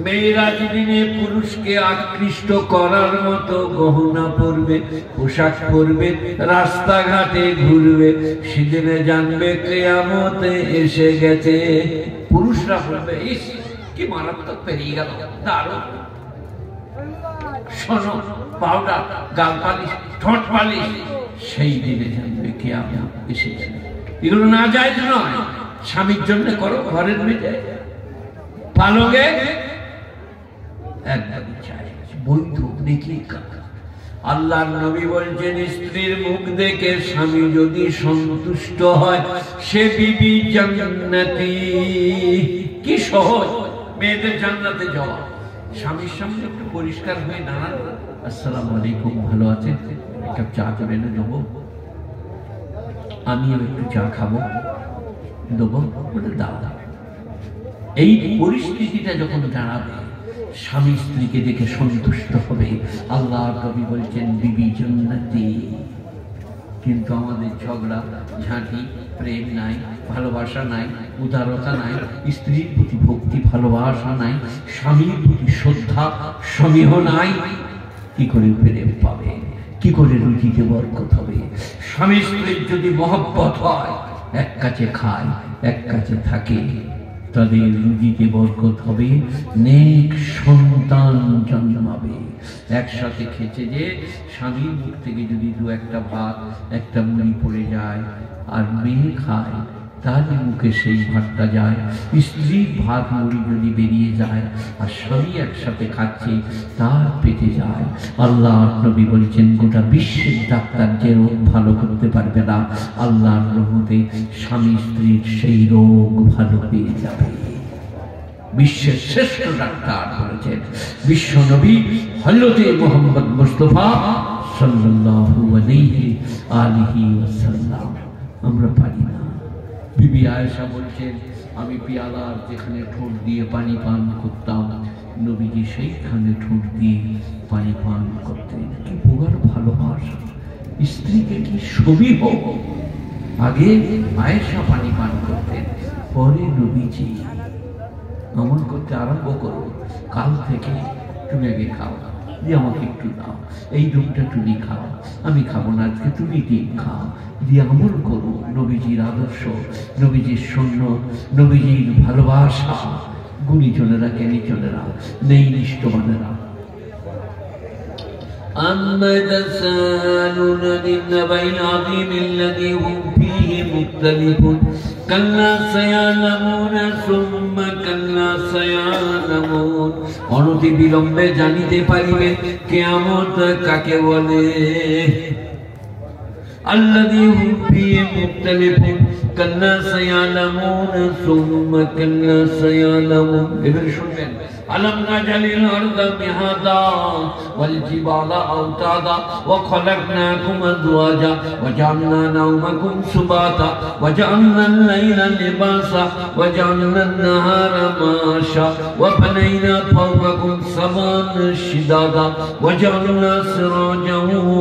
মেয়েরা যেদিনে পুরুষকে আকৃষ্ট করার মতো গহনা পরবে, পোশাক পরবে, রাস্তাঘাটে ঘুরবে, সেদিনে জানবে কিয়ামত এসে গেছে। পুরুষরা বলবে ইস কি মারাত্মক পেরিয়ে গেল, দারুণ, শোনো, পাউডার, গাল পালিশ, ঠোঁট পালিশ, সেই দিনে জানবে কিয়ামত এসে গেছে। এগুলো না যায় নয়, স্বামীর জন্য করো, ঘরের মেয়ে পালকে একবারই চাই, বৈধ নেকি কাকা। আল্লাহর নবী বলছেন স্ত্রীর মুখ দেখে স্বামী যদি সন্তুষ্ট হয়, সে বিবি জান্নাতি। কি সহজ মেয়েদের জান্নাতে যাওয়া। স্বামীর সামনে একটু পরিষ্কার হয়ে দাঁড়ান, আসসালামু আলাইকুম, ভালো আছেন, একটা চা করে এনে দেবো, আমিও একটু চা খাবো, দেবো, দাও দাও। এই পরিস্থিতিটা যখন দাঁড়াবে, স্বামী স্ত্রীকে দেখে সন্তুষ্ট হবে। আল্লাহ নবী বলছেন বিবি জান্নাতি। কিন্তু আমাদের ঝগড়া ঝাঁটি, প্রেম নাই, ভালোবাসা নাই, উদারতা নাই, স্ত্রীর প্রতি ভক্তি ভালোবাসা নাই, স্বামীর প্রতি শ্রদ্ধা সমীহ নাই। কি করে প্রেম পাবে? কি করে রুজিতে বরকত হবে? স্বামী স্ত্রীর যদি মহব্বত হয়, এক কাছে খায় এক কাছে থাকে, তাদের রুজিতে বরকত হবে, নেক সন্তান জন্মাবে। একসাথে খেছে যে স্বামীর মুখ থেকে যদি দু একটা ভাত একটা মুড়ি পড়ে যায় আর মেয়ে খায়, তার মুখে সেই ভাতটা যায়। স্ত্রীর ভাত মুড়ি যদি বেরিয়ে যায় আর স্বামী একসাথে খাচ্ছে, তার পেটে যায়। আল্লাহর নবী বলছেন গোটা বিশ্বের ডাক্তার যে রোগ ভালো করতে পারবে না, আল্লাহর রহমতে স্বামী স্ত্রীর সেই রোগ ভালো পেয়ে যাবে। বিশ্বের শ্রেষ্ঠ ডাক্তার বলেছেন বিশ্ব নবী হযরতে মুহাম্মদ মুস্তাফা সাল্লাল্লাহু আলাইহি ওয়াসাল্লাম। আমরা পারি না। বিবি আয়েশা বলছেন, আমি পিয়ালার যেখানে ঠোঁট দিয়ে পানি পান করতাম, নবীজি সেইখানে ঠোঁট দিয়ে পানি পান করতেন। কি প্রগাঢ় ভালোবাসা! স্ত্রীকে কি ছবি হোক, আগে আয়েশা পানি পান করতেন, পরে নবীজি। আমল করতে আরম্ভ করো, কাল থেকে তুমি আগে খাও, যে আমাকে একটু দাও, এই দুধটা তুমি খাও, আমি খাবো না, আজকে তুমি ডিম খাও, দিয়ে আমল করো। নবীজির আদর্শ, নবীজির সুন্নাত, নবীজির ভালোবাসা গুণীজনেরা জ্ঞানীজনেরা নেই নিষ্ঠবানেরা। أما تسألون للنبأ العظيم الذي هم فيه مختلفون كلا سيعلمون ثم كلا سيعلمون। অনতি বিলম্বে জানিতে পারিবে কিয়ামত কাকে বলে। الذي هم فيه مختلفون كلا سيعلمون ثم كلا سيعلمون। এবার শুনবেন, ألم نجعل الأرض مهادا والجبال أوتادا وخلقناكم أزواجا وجعلنا نومكم سباتا وجعلنا الليل لباسا وجعلنا النهار معاشا وبنينا فوقكم سبعا شدادا وجعلنا سراجا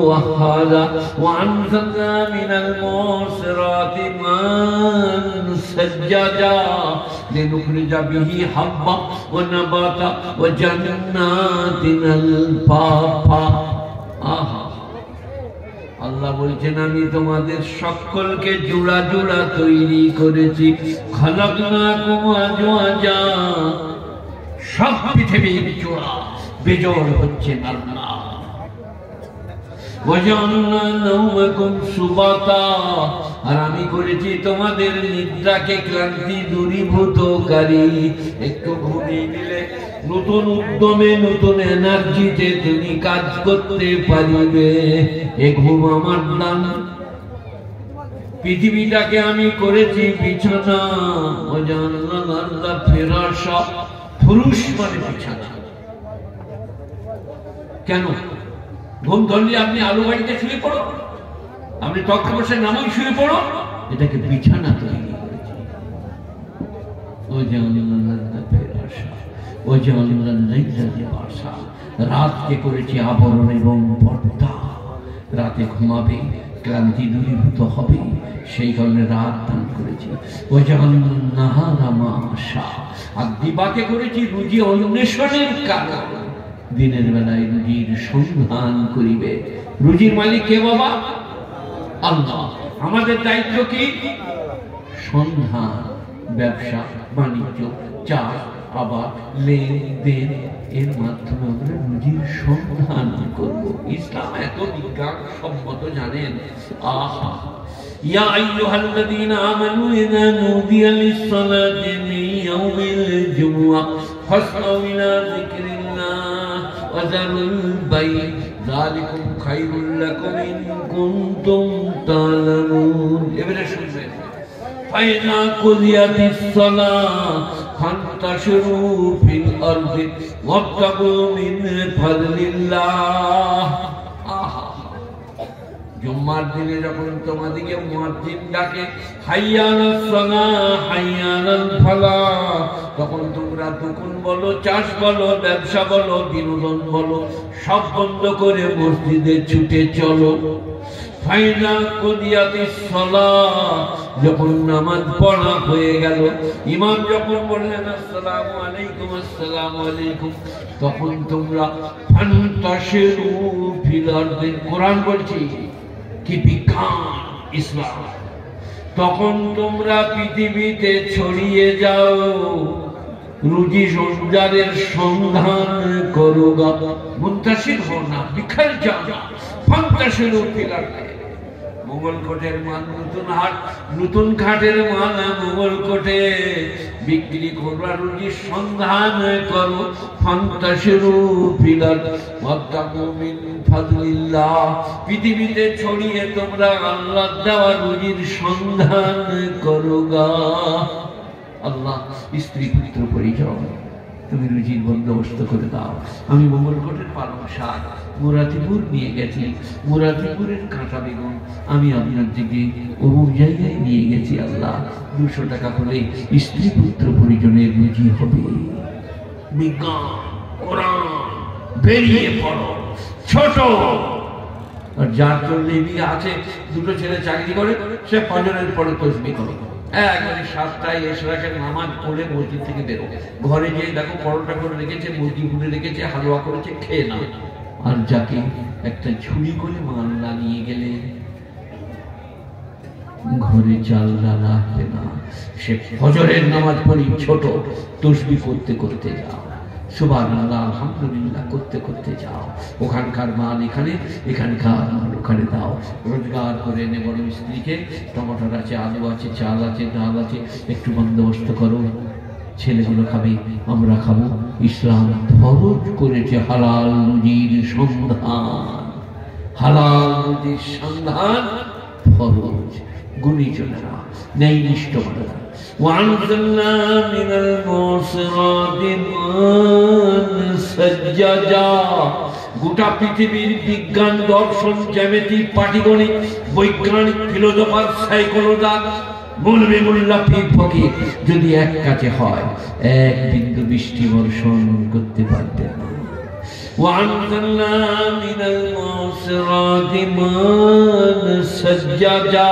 وهاجا وأنزلنا من المعصرات ماء ثجاجا لنخرج به حبا ونباتا وجنات الفافا। আল্লাহ বলছেন, আমি তোমাদের সকলকে জোড়া জোড়া তৈরি করেছি। খালাকনাকুম আজওয়াজা, সব পৃথিবীর জোড়া বেজোড় হচ্ছেন আল্লাহ। ওয়াজআলনা নাওমাকুম সুবাতা, আর আমি করেছি তোমাদের নিদ্রাকে ক্লান্তি দূরীভূতকারী। একটু ঘুমিয়ে নিলে নতুন উদ্যমে নতুন এনার্জিতে তুমি কাজ করতে পারিবে। এ ঘুম আমার দান। পৃথিবীটাকে আমি করেছি বিছানা। ওয়াজআলনা ফিরাশা, ফুরুশ মানে বিছানা। কেন? ঘুম ধরলে আপনি আলু বাড়িতে শুয়ে পড়ো, আপনি তক্তা বসে নামই শুয়ে পড়ো, এটাকে বিছানা তৈরি করেছে। রাতকে করেছে আবরণ এবং পর্দা। রাতে ঘুমাবে, ক্লান্তি দূরীভূত হবে, সেই কারণে রাত দান করেছে। আর দিবাকে করেছি রুজি অন্বেষণের কারণ। দিনের বেলায় রুজির সন্ধান করিবে। রুজির মালিক কে বাবা? আল্লাহ। আমাদের দায়িত্ব কি? সন্ধান, ব্যবসা বাণিজ্য, চাষ আবার লেনদেন, এর মাধ্যমে আমরা রুজির সন্ধান করব। ইসলাম এত বিজ্ঞান সম্মত, জানেন। আহা, ইয়া আইয়ুহাল্লাযীনা আমানু ইযা নুদিয়া লিস-সালাতি মিন ইয়াউমিল জুমআহ ফাসআউ ইলা যিকরিল্লাহ ওয়া যারুল বাই' যালিকুম খায়রুল লাকুম ইন কুনতুম তা'লামুন। এবারে শুনবেন, ফাইযা কুদিয়াতিস সালাহ ফান্তাশিরু ফিল আরদি ওয়াবতাগু মিন ফাদলিল্লাহ। আহা, জুম্মার দিনে যখন তোমাদেরকে মুয়াজ্জিন ডাকে হাইয়া আলাস সালাহ হাইয়া আলাল ফালাহ, তখন তোমরা দোকান বলো, চাষ বলো, ব্যবসা বলো, বিনোদন বলো, সব বন্ধ করে মসজিদে ছুটে চলো। ফাইযা কুদিয়াতিস সালাহ, যখন নামাজ পড়া হয়ে গেল, ইমাম যখন বললেন আসসালামু আলাইকুম আসসালামু আলাইকুম, তখন তোমরা ফান্তাশিরু ফিল আরদি, কোরআন বলছি কি বিজ্ঞান ইসলাম, তখন তোমরা পৃথিবীতে ছড়িয়ে যাও, রুজি রোজগারের সন্ধান করো গা। মুন্তাশির হও না, বিখার যাও না। ফান্তাশিরু ফিল আরদি, মোগলকোটের মাল নতুন হাট, নতুন ঘাটের মাল মোগলকোটে বিক্রি করবার রুজির সন্ধান করো। ফান্তাশিরু ফিল আরদি ওয়াবতাগু মিন ফাদলিল্লাহ, পৃথিবীতে ছড়িয়ে তোমরা আল্লাহর দেওয়া রুজির সন্ধান করো গা। আল্লাহ স্ত্রী পুত্র পরিজন তুমি রুজির বন্দোবস্ত করে দাও। আমি মোগলকোটের পালং শাক মুরাদিপুর নিয়ে গেছি, মুরাদিপুরের কাঁচা বেগুন আমি আপনার দিকে অমুক জায়গায় নিয়ে গেছি। আল্লাহ 200 টাকা করে স্ত্রী পুত্র পরিজনের রুজি হবে। বিজ্ঞান কোরআন বেরিয়ে পড়ো ছোট। আর যার জন্য আছে, 2 ছেলে চাকরি করে, সে ফজরের পরে তসবিহ করে, একবারে 7টায় এশরাকের নামাজ পড়ে মসজিদ থেকে বেরো, ঘরে যেয়ে দেখো পরোটা করে রেখেছে, মুরগি ভুনে রেখেছে, হালুয়া করেছে, খেয়ে নাও। আর যাকে একটা ঝুড়ি করে মালদা নিয়ে গেলে ঘরে চাল ডাল আসবে না, সে ফজরের নামাজ পড়ি ছোট, তসবিহ করতে করতে যাও, সুবহানাল্লাহ আলহামদুলিল্লাহ করতে করতে যাও। ওখানকার মাল এখানে, এখানকার মাল ওখানে দাও। রোজগার করে এনে বড় স্ত্রীকে টমাটোর আছে, আলু আছে, চাল আছে, ডাল আছে, একটু বন্দোবস্ত করো, ছেলেগুলো খাবে, আমরা খাবো। ইসলাম ফরজ করেছে হালাল রুজির সন্ধান, হালাল রুজির সন্ধান ফরজ। গুণীজনেরা, ন্যায়নিষ্ঠমানেরা, وأنزلنا من المعصرات ماء ثجاجا, গোটা পৃথিবীর বিজ্ঞান দর্শন জ্যামিতি পাটিগণিত বৈজ্ঞানিক ফিলোসফার সাইকোলজার বলবে মোল্লা পীর ফকির যদি এক কাছে হয় এক বিন্দু বৃষ্টি বর্ষণ করতে পারবে না। وأنزلنا من المعصرات ماء ثجاجا,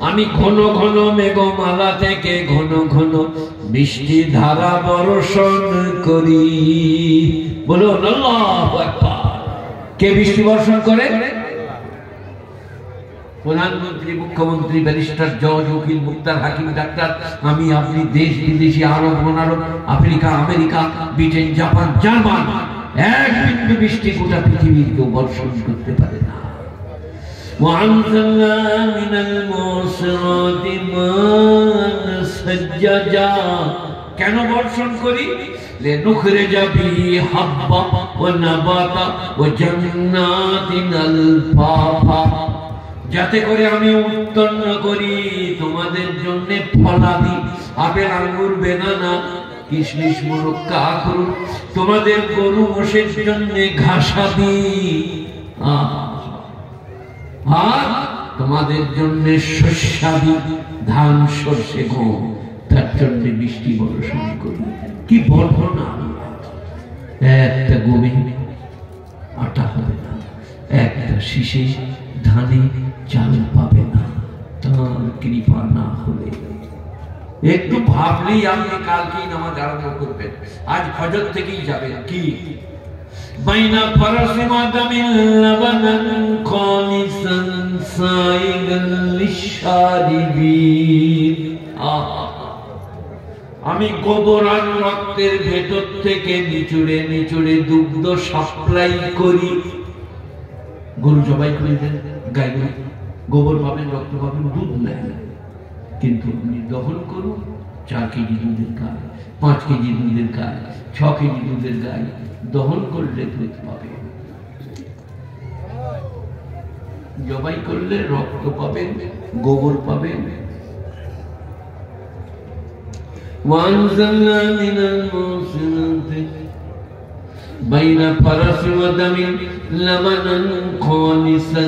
আমি ঘন ঘন মেঘমালা থেকে ঘন ঘন বৃষ্টি ধারা বর্ষণ করি। বলুন আল্লাহু আকবার। কে বৃষ্টি বর্ষণ করে? প্রধানমন্ত্রী, মুখ্যমন্ত্রী, ব্যারিস্টার, জজ, উকিল, মুক্তার, হাকিম, ডাক্তার, আমি আপনি, দেশ বিদেশি, আরব অনারব, Africa, America, Britain, Japan, German, এক বিন্দু বৃষ্টি গোটা পৃথিবীর কেউ বর্ষণ করতে পারে না। وأنزلنا من المعصرات ماء ثجاجا, কেন বর্ষণ করি? لنخرج به حبا ونباتا وجنات ألفافا, যাতে করে আমি উৎপন্ন করি তোমাদের জন্য ফলাদি, আপেল, আঙ্গুর, বেদানা, কিশমিশ, মুরক্কা, আখরোট, তোমাদের গরু মোষের জন্য ঘাসাদি, আর তোমাদের জন্য শস্যাদি, ধান, সর্ষে, গম, তার জন্য বৃষ্টি বর্ষণ করি। কি বর্ণনা! একটা গমে আটা হবে না, একটা শীষে ধানে চাল পাবে না, তার কৃপা না হলে। একটু ভাবলেই আপনি কালকেই নামাজ আরম্ভ করবেন, আজ ফজর থেকেই যাবেন। কি বাইনা ফারাসি মাদামিল লাবানান খালিসান সাইগাল লিশারিবিন, আমি গোবর আর রক্তের ভেতর থেকে নিচুড়ে নিচুড়ে দুগ্ধ সাপ্লাই করি। গরু জবাই করে দেন, গাই গোবর পাবেন, রক্ত পাবেন, দুধ নেয়, কিন্তু আপনি দহন করুন 4 কেজি দুধের গায়ে, 5 কেজি দুধের গায়ে, 6 কেজি দুধের গায়ে দহন করলে দুধ পাবে, জবাই করলে রক্ত পাবেন, গোবর পাবেন। وأنزلنا من المعصرات بين فرس ودم لبنا خالصا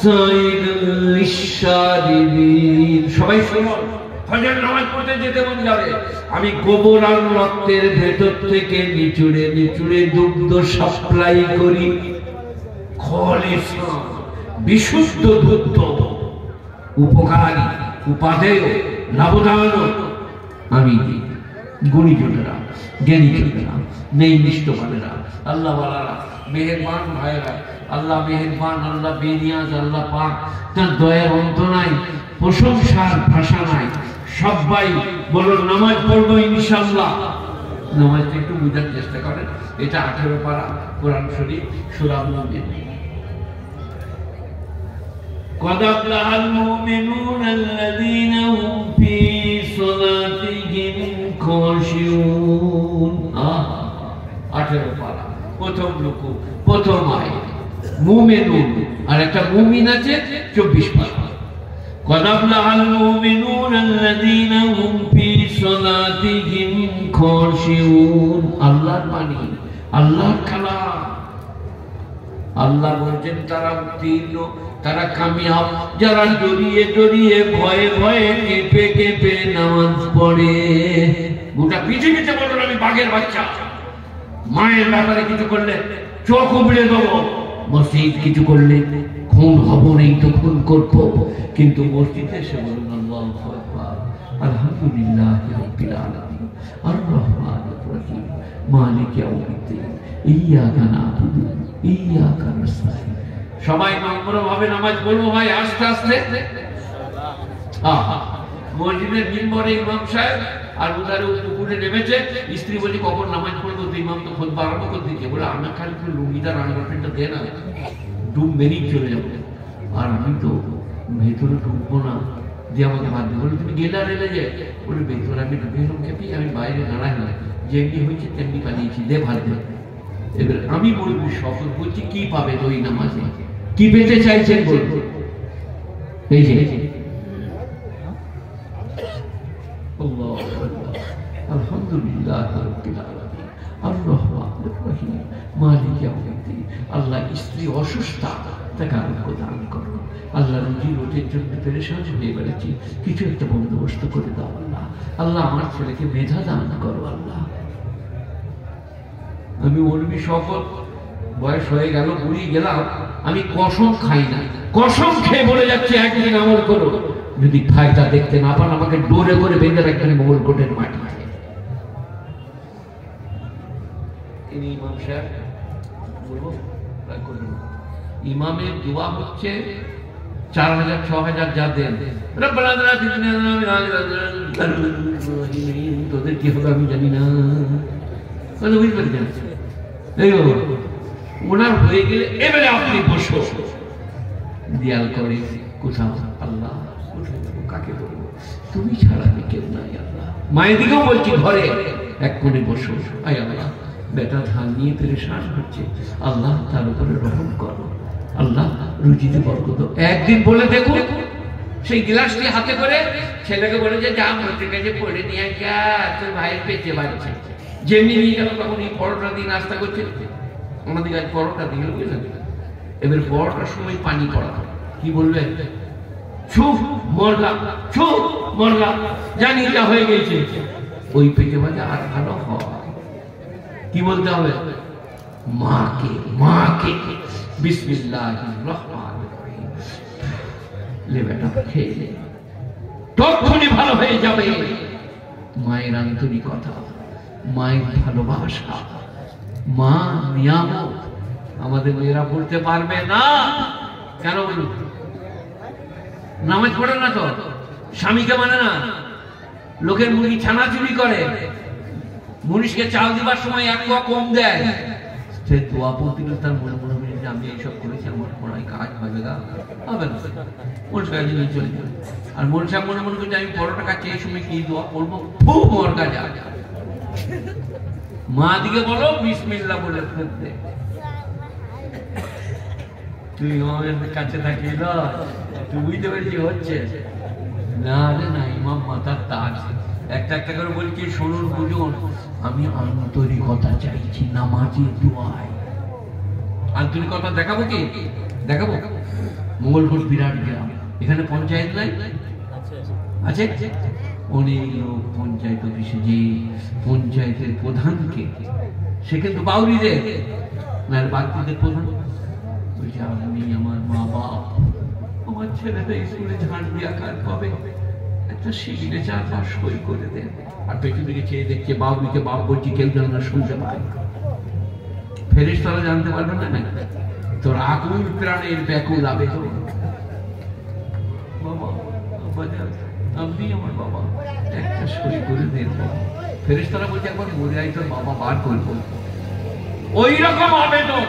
سائغا للشاربين। সবাই শুনুন, ফজর নামাজ পড়তে যেতে মন যাবে। আমি গোবর আর রক্তের ভেতর থেকে নিচুড়ে নিচুড়ে দুগ্ধ সাপ্লাই করি, খালিসা, বিশুদ্ধ দুগ্ধ, উপকারী, উপাদেয়, লাভদায়ক আমি দিই। গুণীজনেরা, জ্ঞানীজনেরা, নেই নিষ্ঠবানেরা, আল্লাহ ওয়ালারা, মেহেরবান ভাইরা, আল্লাহ মেহেরবান, আল্লাহ বেনিয়াজ, আল্লাহ পাক, তার দয়ার অন্ত নাই, প্রশংসার ভাষা নাই। সবাই বলুন নামাজ পড়বো ইনশাআল্লাহ। নামাজটা একটু বুঝার চেষ্টা করেন। এটা 18 পারা কোরআন শরীফ সূরা মুমিন। قد أفلح المؤمنون الذين هم في صلاتهم خاشعون। 18 পারা প্রথম রুকু, প্রথম আয়াত মুমিনুন, আর একটা মুমিন আছে 24 পারা। قد أفلح المؤمنون الذين هم في صلاتهم خاشعون। আল্লাহর বাণী, আল্লাহর কালাম। আল্লাহ বলেন তারা উত্তীর্ণ, তারা কামিয়াব, যারা ডরিয়ে ডরিয়ে ভয়ে ভয়ে কেঁপে কেঁপে নামাজ পড়ে। গোটা পৃথিবীতে বলুন আমি বাঘের বাচ্চা, মায়ের ব্যাপারে কিছু করলে চোখ উবড়ে দেবো, মসজিদ কিছু করলে খুন হব, নেই তো খুন করবো, কিন্তু মসজিদে এসে বলুন আল্লাহু আকবার, আলহামদুলিল্লাহি রাব্বিল আলামিন, আর রহমানির রহিম, মালিকি ইয়াউমিদ্দিন, ইয়্যাকা না'বুদু ইয়্যাকা নাস্তাঈন। সবাই নম্রভাবে নামাজ পড়বো ভাই, আস্তে আস্তে। মসজিদের মিম্বরে ইমাম সাহেব আর উধারে পুকুরে নেমেছে, স্ত্রী বলি কখন নামাজ পড়বো, তো ইমাম তো খুতবা আরম্ভ করে দিচ্ছে, বলে আমার খালি একটু লুঙ্গিটা রান্নাটা দে না, ডুব মেরেই চলে যাবো। আর আমি তো ভেতরে ঢুকবো না, যে আমাকে বাধ্য বলে তুমি গেলে আর এলে যে, বলে ভেতরে আমি ঢুকে এলাম খেপি, আমি বাইরে দাঁড়াই না, যেমনি হয়েছে তেমনি পালিয়েছি, দে ভাত দে। এবার আমি বলবো শপথ বলছি, কি পাবে ওই নামাজে, কি পেতে চাইছেন বলবো। এই যে আলহামদুলিল্লাহ রাব্বিল আলামিন, আর রহমানির রহিম, মালিকি ইয়াউমিদ্দিন। আল্লাহ স্ত্রী অসুস্থ, তাকে আরোগ্য দান করো। আল্লাহ রুজি রোটির জন্য পেরেশান হয়ে বেড়েছি, কিছু একটা বন্দোবস্ত করে দাও আল্লাহ। আল্লাহ আমার ছেলেকে মেধা দান করো আল্লাহ। আমি বলবি শপথ, বয়স হয়ে গেল, বুড়িয়ে গেলাম, আমি কসম খাই না, কসম খেয়ে বলে যাচ্ছে একদিন আমল করো, যদি ফায়দা দেখতে না পান আমাকে ডোরে করে বেঁধে রাখবেন মোগলকোটের মাটিতে। তিনি ইমাম সাহেব বলবো, ইমামের দোয়া হচ্ছে 4000 6000 যা দেন, তোদের কি হবে আমি জানি না, বুঝতে পারছেন? ওনার হয়ে গেলে এবারে আপনি বসো, দেয়াল করে কোথাও আল্লাহ, কাকে বলবো, তুমি ছাড়া আমি কেউ নাই আল্লাহ। মায়ের দিকেও বলছি ঘরে এক কোণে বসো, আয় আল্লাহ বেটা ধান নিয়ে পেরেশান হচ্ছে, আল্লাহ তার উপরে রহম করো, আল্লাহ রুজিতে বরকত। একদিন বলে দেখো, সেই গ্লাসটি হাতে করে ছেলেকে বলে যে যা মসজিদের কাছে পড়ে নিয়ে যা, তোর ভাইয়ের পেটে বাড়ছে। যেমনি নিয়ে গেল তখন এই পরোটা দিয়ে নাস্তা করছে, আমাদের কাছে পরোটা দিয়ে বুঝলেন। এবার পরোটার সময় পানি পড়া, কি বলবে, ছুপ মরলাম, ছুপ মরলাম, জানি যা হয়ে গেছে। ওই পেটে বাজে আর ভালো হয়, কি বলতে হবে, মাকে মাকে বিসমিল্লাহির রহমানির রহিম, লে বেটা খেয়ে নে, তখনই ভালো হয়ে যাবে। মায়ের আন্তরিকতা, মায়ের ভালোবাসা, মা নিয়ামত। আমাদের মেয়েরা পড়তে পারবে না কেন বলুন? নামাজ পড়ে না তো, স্বামীকে মানে না, লোকের মুরগি ছানা চুরি করে, মনীষকে চাল দিবার সময় 1 কোয়া কম দেয়, সে দোয়া পড়তে গেলে তার মনে মনে হয় যে আমি এইসব করেছি, আমার পড়ায় কাজ হবে না, হবে না, মন সাহেব নিয়ে চলে যাবে। আর মন সাহেব মনে মনে করছে আমি পরোটা খাচ্ছি, এই সময় কি দোয়া পড়বো, খুব মরগা যা। মা দিকে বলো বিসমিল্লাহ বলে ফেলতে, তুই ইমামের কাছে থাকি না, তুই বুঝতে পেরেছি হচ্ছে না রে না, ইমাম মাথার তাজ। একটা একটা করে বলছি শুনুন বুঝুন, আমি আন্তরিকতা চাইছি নামাজের দোয়ায়। আন্তরিকতা দেখাবো কি দেখাবো? মঙ্গলকোট বিরাট গ্রাম, এখানে পঞ্চায়েত নাই আছে, অনেক লোক পঞ্চায়েত অফিসে যে পঞ্চায়েতের প্রধানকে, সে কিন্তু বাউরিদের না বাগদিদের প্রধান, বলছে আমি আমার মা বাপ, আমার ছেলেটা স্কুলে ঝাঁট দিয়া কাজ পাবে, একটা সিগনেচার বা সই করে দেন। আর পেছন দিকে চেয়ে দেখছে বাবুকে বাপ বলছি, কেউ যেন না শুনতে পায়। ফেরেশতারা জানতে পারবে না তোর আকুল প্রাণের ব্যাকুল আবেদন। বাবা আপনি আমার বাবা, একটা সই করে দেন। ফেরেশতারা বলছে একবার মরে আই, তোর বাবা বার করবো। ওই রকম আবেদন,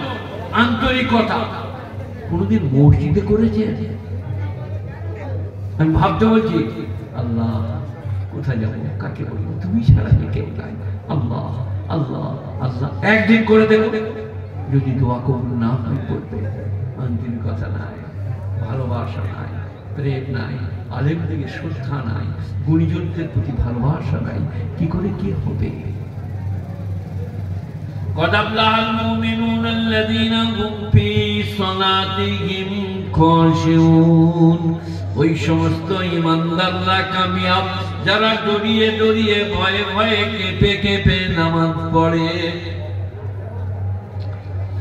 আন্তরিকতা কোনদিন মসজিদে করেছে? আমি ভাবতে বলছি আল্লাহ কোথায় যাবো, কাকে বলবো, তুমি ছাড়া কেউ নাই। আল্লাহ আল্লাহ আল্লাহ একদিন করে দেবো। যদি দোয়া কবুল না হয় করবে, আন্তরিকতা নাই, ভালোবাসা নাই, প্রেম নাই, আলেম থেকে শ্রদ্ধা নাই, গুণীজনদের প্রতি ভালোবাসা নাই, কি করে কি হবে? قد أفلح المؤمنون الذين هم في صلاتهم خاشعون। ওই সমস্ত ঈমানদাররা কামিয়াব যারা ডরিয়ে ডরিয়ে ভয়ে ভয়ে কেঁপে কেঁপে নামাজ পড়ে।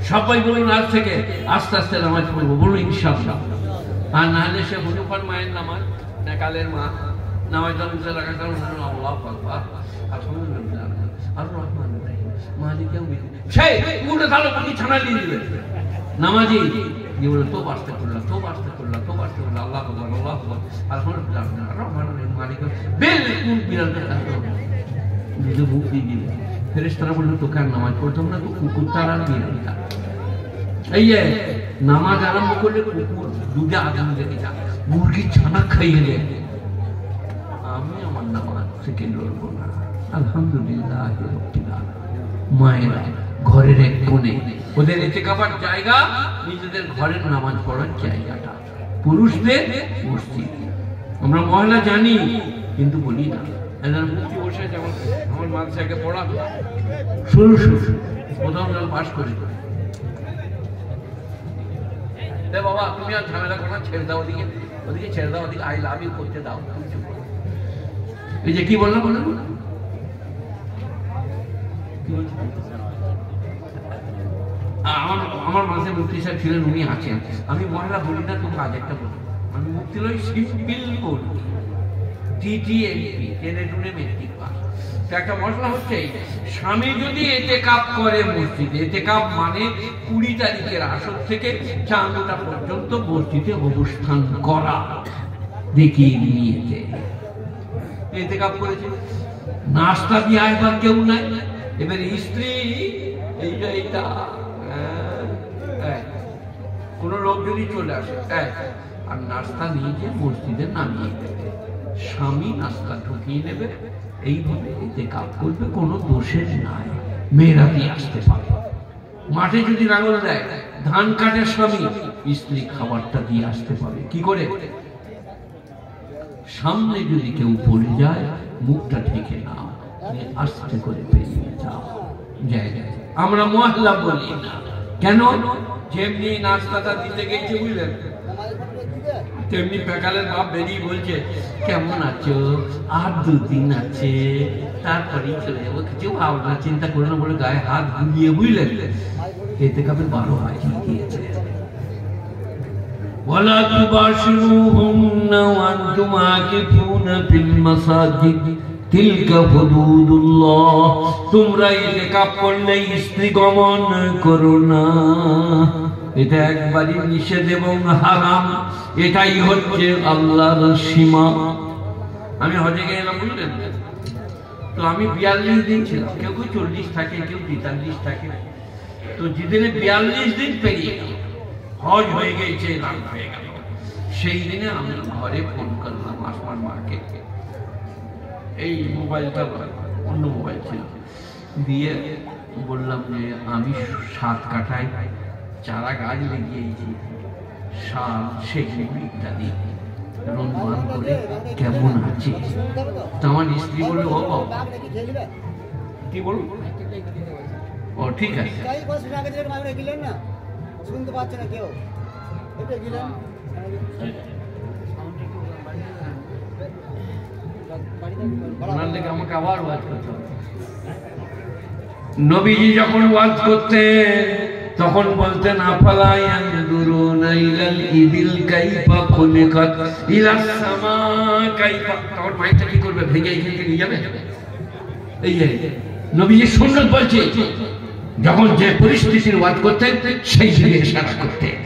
সবাই বলুন আজ থেকে আস্তে আস্তে নামাজ পড়বো, বলুন ইনশাআল্লাহ। আর না হলে সে হনুফার মায়ের নামাজ, নেকালের মা নামাজ রাখাতাম আল্লাহু আকবার আলহামদুলিল্লাহ আর রহমান রহিম মালিক ইয়াউমিদ্দিন, সেই পুরো কালো পাখি ছানা দিয়ে দিবে নামাজি দিয়ে বলে তো বাস্তে করলা, তো বাস্তে করলা, তো বাস্তে করলা, আল্লাহ আকবার আল্লাহু আকবার আলহামদুলিল্লাহ আর রহমান রহিম মালিক বিলকুল বিরাল যদি মুখ দিয়ে দিবে। ফেরেশতারা বলল তোকে আর নামাজ পড়তাম না, তো কুকুর তার আর বিড়ালটা। এই যে নামাজ আরম্ভ করলে কুকুর দুধে আগুন লেগে যায়, মুরগির ছানা খাইয়ে দেয়। আমি আমার নামাজ থেকে লড়বো না। আলহামদুলিল্লাহ মায়েরা ঘরের এক কোণে ওদের ইতিকাফার জায়গা, নিজেদের ঘরের নামাজ পড়ার জায়গাটা, পুরুষদের মসজিদ। আমরা মহিলা জানি কিন্তু বলি না। মুক্তি বসে যেমন আমার মাদ্রাসাকে পড়া শুরু প্রথম জল পাশ করে, বাবা তুমি আর ঝামেলা করো, ছেড়ে দাও ওদিকে, ওদিকে ছেড়ে দাও, ওদিকে আই লাভ ইউ করতে দাও। এই যে কি বললাম বললাম আমার মাঝে মুফতি সাহেব ছিলেন, উনি আছেন। আমি মহিলা বলি না, তুমি আজ একটা বলি, আমি মুক্তি লই বিলকুল টিটিএমপি টেনে টুনে মেট্রিক পাস। একটা মশলা হচ্ছে স্বামী যদি এতেকাপ করে মসজিদে, এতেকাপ মানে 20 তারিখের আসর থেকে চাঁদটা পর্যন্ত মসজিদে অবস্থান করা, দেখিয়ে নিয়েছে এতেকাপ করেছে। নাস্তা দিয়ে আসবার কেউ নাই, এবার স্ত্রী এইটা কোন লোক যদি চলে আসে আর নাস্তা নিয়ে যে মসজিদে নামিয়ে দেবে, স্বামী নাস্তা ঢুকিয়ে নেবে, এইভাবে ইতিকাফ করবে, কোনো দোষের নাই। মেয়েরা দিয়ে আসতে পারে। মাঠে যদি লাঙল দেয়, ধান কাটে স্বামী, স্ত্রী খাবারটা দিয়ে আসতে পারে। কি করে? সামনে যদি কেউ পড়ে যায়, মুখটা ঢেকে নাও, আস্তে করে পেরিয়ে যাও জায়গায়। আমরা মহল্লা বলি না কেন? যেমনি নাস্তাটা দিতে গেছে বুঝলেন, তেমনি বেকালের বাপ বেরিয়ে বলছে কেমন আছো, আর 2 দিন আছে তারপরেই চলে যাবো, কিছু ভাবনা চিন্তা করে না বলে গায়ে হাত বুলিয়ে বুঝলেন, এতে কাপে 12 বাজিয়ে দিয়েছে। ওয়ালা তুবাশিরুহুন্না ওয়া আনতুম আকিফুনা ফিল মাসাজিদ তিলকা হুদুদুল্লাহ। তোমরা ইতিকাফ করলে স্ত্রী গমন করো না, এটা একবারই নিষেধ এবং হারাম। এটাই হচ্ছে আল্লাহর সীমা। আমি হজে গেলাম বুঝলেন, তো আমি 42 দিন ছিলাম, কেউ কেউ 40 থাকে, কেউ 43 থাকে। তো যেদিনে 42 দিন পেরিয়ে গেল, হজ হয়ে গেছে, রাত হয়ে গেল, সেই দিনে আমি ঘরে ফোন করলাম আসমার মাকে। এই মোবাইলটা অন্য মোবাইল ছিল, দিয়ে বললাম যে আমি 7 কাঠায় চারা গাছ লাগিয়েছি, শাল সেগুলো ইত্যাদি রন্ধন করে কেমন আছে। তো আমার স্ত্রী বলল ও কি বলবো, ও ঠিক আছে। শুনতে পাচ্ছে না কেউ, আমাকে আবার ওয়াজ করতে হবে। নবীজি যখন ওয়াজ করতেন তখন বলতেন আফালা ইয়ানজুরুনা ইলাল ইবিল কাইফা খুলিকাত ইলাস সামা কাইফা। তখন মাইকটা কি করবে, ভেঙে এখানে নিয়ে যাবে। এই যে নবীজি সুন্নাত বলছে, যখন যে পরিস্থিতির ওয়াজ করতেন সেই দিকে ইশারা করতেন।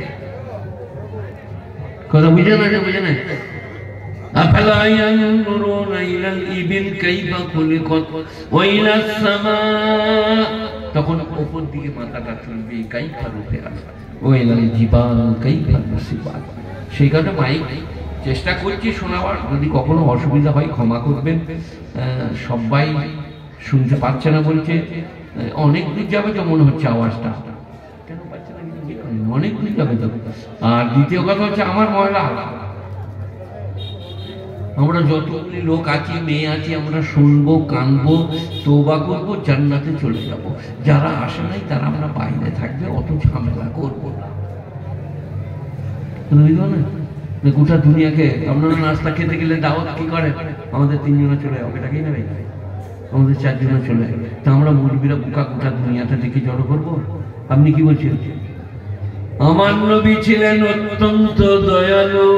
কথা বুঝে না, বুঝে না? আফালা ইয়ানজুরুনা ইলাল ইবিল কাইফা খুলিকাত ওয়া ইলাস সামা, তখন উপর দিকে মাথাটা চলবে, কাইফা রূপে আসবে, ওয়া ইলাল জিবাল কাইফা নাসিবাত। সেই কারণে মাইক চেষ্টা করছি শোনাবার, যদি কখনো অসুবিধা হয় ক্ষমা করবেন। সবাই শুনতে পাচ্ছে না বলছে, অনেক দূর যাবে তো মনে হচ্ছে আওয়াজটা, কেন পাচ্ছে না অনেক দূর যাবে তো। আর দ্বিতীয় কথা হচ্ছে আমার ময়লা, আমরা যতগুলি লোক আছি, মেয়ে আছি, আমরা শুনবো, কানবো, তওবা করবো, জান্নাতে চলে যাব। যারা আসে নাই তারা আমরা বাইরে থাকবে, অত ঝামেলা করবো না। গোটা দুনিয়াকে আপনারা নাস্তা খেতে গেলে দাওয়াত কি করে, আমাদের 3 জনে চলে যাবে, এটাকেই নেবে, আমাদের 4 জনে চলে যাবে। তা আমরা মুরব্বীরা বোকা গোটা দুনিয়াটা দেখে জড়ো করবো? আপনি কি বলছেন? আমার নবী ছিলেন অত্যন্ত দয়ালু।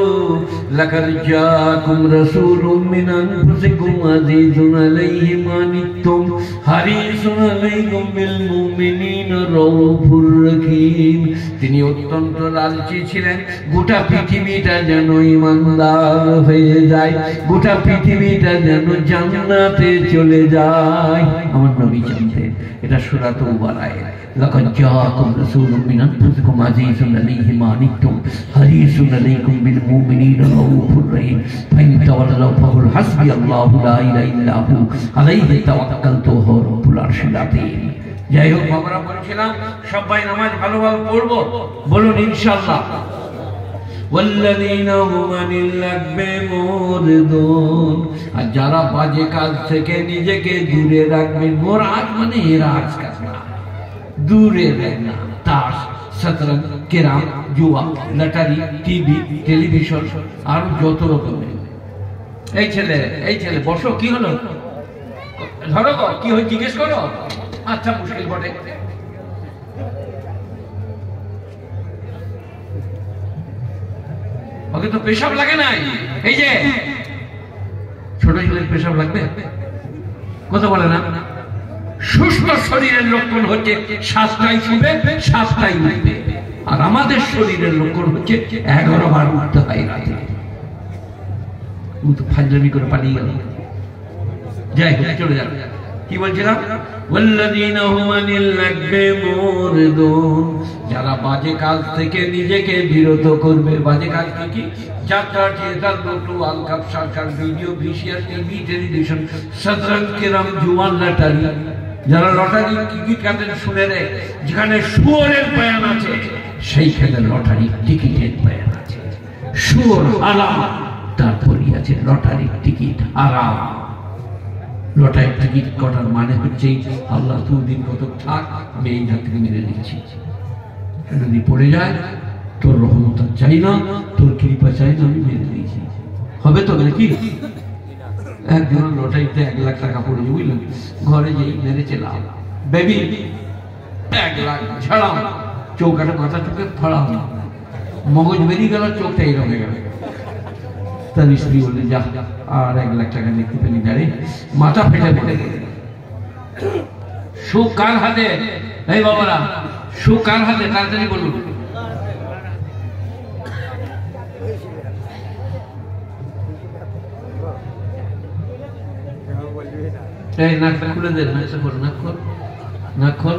লাকাদ জাআকুম রাসূলুম মিন আনফুসিকুম আযীজুন আলাইহি মা আনিতুম হারিসুন আলাইকুম বিল মুমিনিনা রাউফুর রহিম। তিনি অত্যন্ত লালচি ছিলেন, গোটা পৃথিবীটা যেন ঈমানদার হয়ে যায়, গোটা পৃথিবীটা যেন জান্নাতে চলে যায়। আমার নবী জানতেন। এটা সূরা তাওবার আয়াত। লাকাদ জাআকুম রাসূলুম মিন আনফুসিকুম আযীজুন আলাইহি মা আনিতুম হারিসুন আলাইকুম বিল মুমিনিনা রাউফুর রহিম ফাইন তাওয়াল্লাউ ফাকুল হাসবিয়াল্লাহু লা ইলাহা ইল্লা হু আলাইহি তাওয়াক্কালতু ওয়া হুয়া রাব্বুল আরশিল আযীম। যাই হোক, আমরা বলছিলাম সবাই নামাজ ভালোভাবে পড়বো, বলুন ইনশাআল্লাহ। ওয়াল্লাযীনা হুম আনিল লাগবি মুরিদুন, আর যারা বাজে কাজ থেকে নিজেকে দূরে রাখবেন। মুরাদ মানে এরাজ কাজনা, দূরে রাখনা। তাস, শতরঞ্জ, ক্যারাম, জুয়া, লটারি, টিভি, টেলিভিশন আর যত রকমের। এই ছেলে বসো, কি হলো? ধরো কি হয় জিজ্ঞেস করো। আচ্ছা, মুশকিল বটে। ওকে তো পেশাব লাগে নাই। এই যে ছোট ছেলের পেশাব লাগবে, কথা বলে না। সুস্থ শরীরের লক্ষণ হচ্ছে 7টায় শুবে, 7টায় উঠবে। আর আমাদের শরীরের লক্ষণ হচ্ছে 11 বার উঠতে হয় রাতে। তো ফাজলামি করে পালিয়ে গেল। যাই হোক, চলে যাবে। কি বলছিলাম? ওয়াল্লাযীনা হুম আনিল লাগবি মুরিদুন, যারা বাজে কাজ থেকে নিজেকে বিরত করবে। বাজে কাজ কি? যাত্রা, থিয়েটার, লটু, আলকাপ, সরকার, ভিডিও, ভিসিআর, টিভি, টেলিভিশন, শতরঞ্জ, ক্যারাম, জুয়া, লটারি। যারা লটারি টিকিট কাটেন শুনে রে, যেখানে শুয়োরের বয়ান আছে সেইখানে লটারি টিকিটের বয়ান আছে। শুয়োর আরাম, তারপরই আছে লটারি টিকিট আরাম। লটারি টিকিট কটার মানে হচ্ছে আল্লাহ তুই দিন কত থাক, আমি এই ধার থেকে মেরে দিচ্ছি। যদি পড়ে যায় তোর রহমত চাই না, তোর কৃপা চাই না, আমি মেরে দিয়েছি। হবে তো নাকি? একজন লটারিতে 1 লাখ টাকা পড়ে, বুঝলেন? ঘরে যেই মেরেছে লাভ, বেবি 1 লাখ ছাড়াও, চৌকাটা মাথা চোখে ফাড়াও, মগজ বেরিয়ে গেল, চোখটা এইরকম হয়ে গেল। তার স্ত্রী বললে, যা আর 1 লাখ টাকা দেখতে পেলি না রে, মাথা ফেটে পড়ে গেল। সুখ কার হাতে? এই বাবারা, সুখ কার হাতে? তাড়াতাড়ি বলুন। এই নাকটা খুলে দেন, নাকটা খোল, নাক খোল।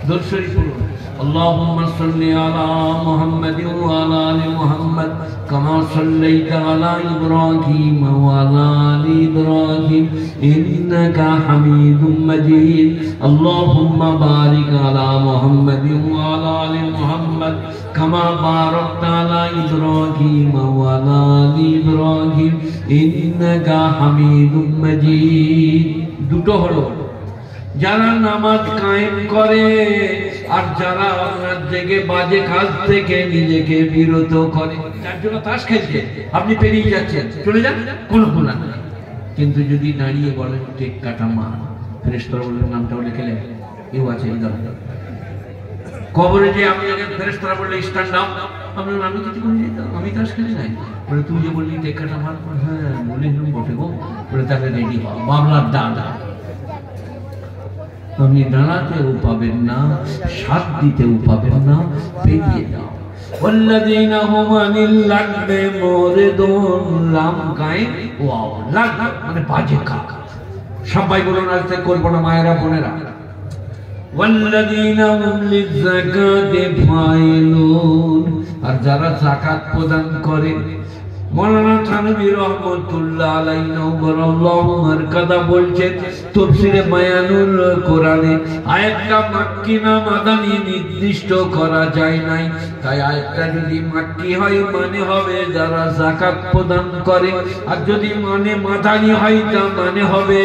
দরুদ শরীফ পড়ুন। আল্লাহুম্মা সাল্লি আলা মুহাম্মাদিন ওয়া আলা আলি মুহাম্মাদ কামা সাল্লাইতা আলা ইব্রাহিম ওয়া আলা আলি ইব্রাহিম ইন্নাকা হামিদুম মাজিদ। আল্লাহুম্মা বারিক আলা মুহাম্মাদিন ওয়া আলা আলি মুহাম্মাদ কামা বারাকতা আলা ইব্রাহিম ওয়া আলা আলি ইব্রাহিম ইন্নাকা হামিদুম মাজিদ। দুটো হলো। যারা নামাজ কায়েম করে আর যারা আপনার থেকে বাজে কাজ থেকে নিজেকে বিরত করে। যার জন্য তাস খেলছে, আপনি পেরিয়ে যাচ্ছেন, চলে যান, কোনো গুনাহ নেই। কিন্তু যদি দাঁড়িয়ে বলেন টেক কাটা মা, ফেরেশতারা বলবেন নামটাও লিখে লেন, কেউ আছে এই দরকার। কবরে যে আমি আগে ফেরেশতারা বললে স্ট্যান্ড আপ, আমি কিছু করি না, আমি তাস খেলি নাই। বলে তুই যে বললি টেকাটা আমার, হ্যাঁ বলি বটে গো। বলে তাহলে রেডি হও, মামলার ডানা। আপনি দাঁড়াতেও পাবেন না, সাথ দিতেও পাবেন না, পেরিয়ে যাও। والذين هم عن اللغو معرضون লাম কায়ে ওয়াও, লাগ মানে বাজে কাজ। সবাই বলুন আজকে করব না মায়েরা বোনেরা। والذين هم للزكاة فاعلون, আর যারা যাকাত প্রদান করে। মৌলানা থানভী রহমাতুল্লাহ আলাইহি নওয়ারাল্লাহু মারকাদা বলছেন তাফসীরে বায়ানুল কোরআনে আয়াতটা মাক্কি না মাদানী নির্দিষ্ট করা যায় নাই। তাই আয়াতটা যদি মাক্কি হয় মানে হবে যারা যাকাত প্রদান করে, আর যদি মানে মাদানী হয় তা মানে হবে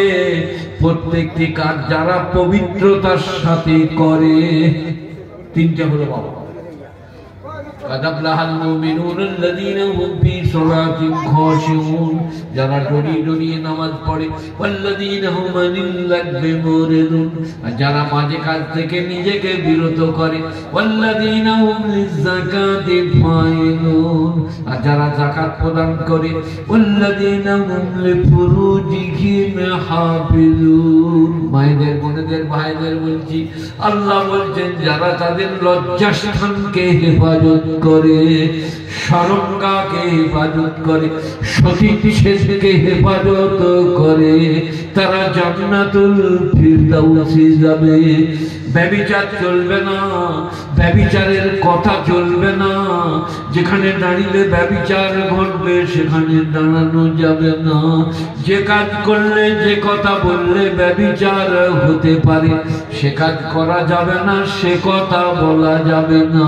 প্রত্যেকটি কাজ যারা পবিত্রতার সাথে করে। তিনটা হলো বাবা। قد أفلح المؤمنون الذين هم في صلاتهم خاشعون, যারা ডরিয়ে নামাজ পড়ে। والذين هم عن اللغو معرضون, যারা বাজে কাজ থেকে নিজেকে বিরত করে। والذين هم للزكاة فاعلون, আর যারা যাকাত প্রদান করে। والذين هم لفروجهم حافظون, মায়েদের বোনেদের ভাইদের বলছি, আল্লাহ বলছেন যারা তাদের লজ্জাস্থানকে হেফাজত করে, শরমগাহকে হেফাজত করে, সতীত্বকে হেফাজত করে, তারা জান্নাতুল ফিরদাউসে যাবে। ব্যভিচার চলবে না, ব্যভিচারের কথা চলবে না। যেখানে দাঁড়িয়ে ব্যভিচার ঘটবে সেখানে দাঁড়ানো যাবে না। যে কাজ করলে যে কথা বললে ব্যভিচার হতে পারে সে কাজ করা যাবে না, সে কথা বলা যাবে না।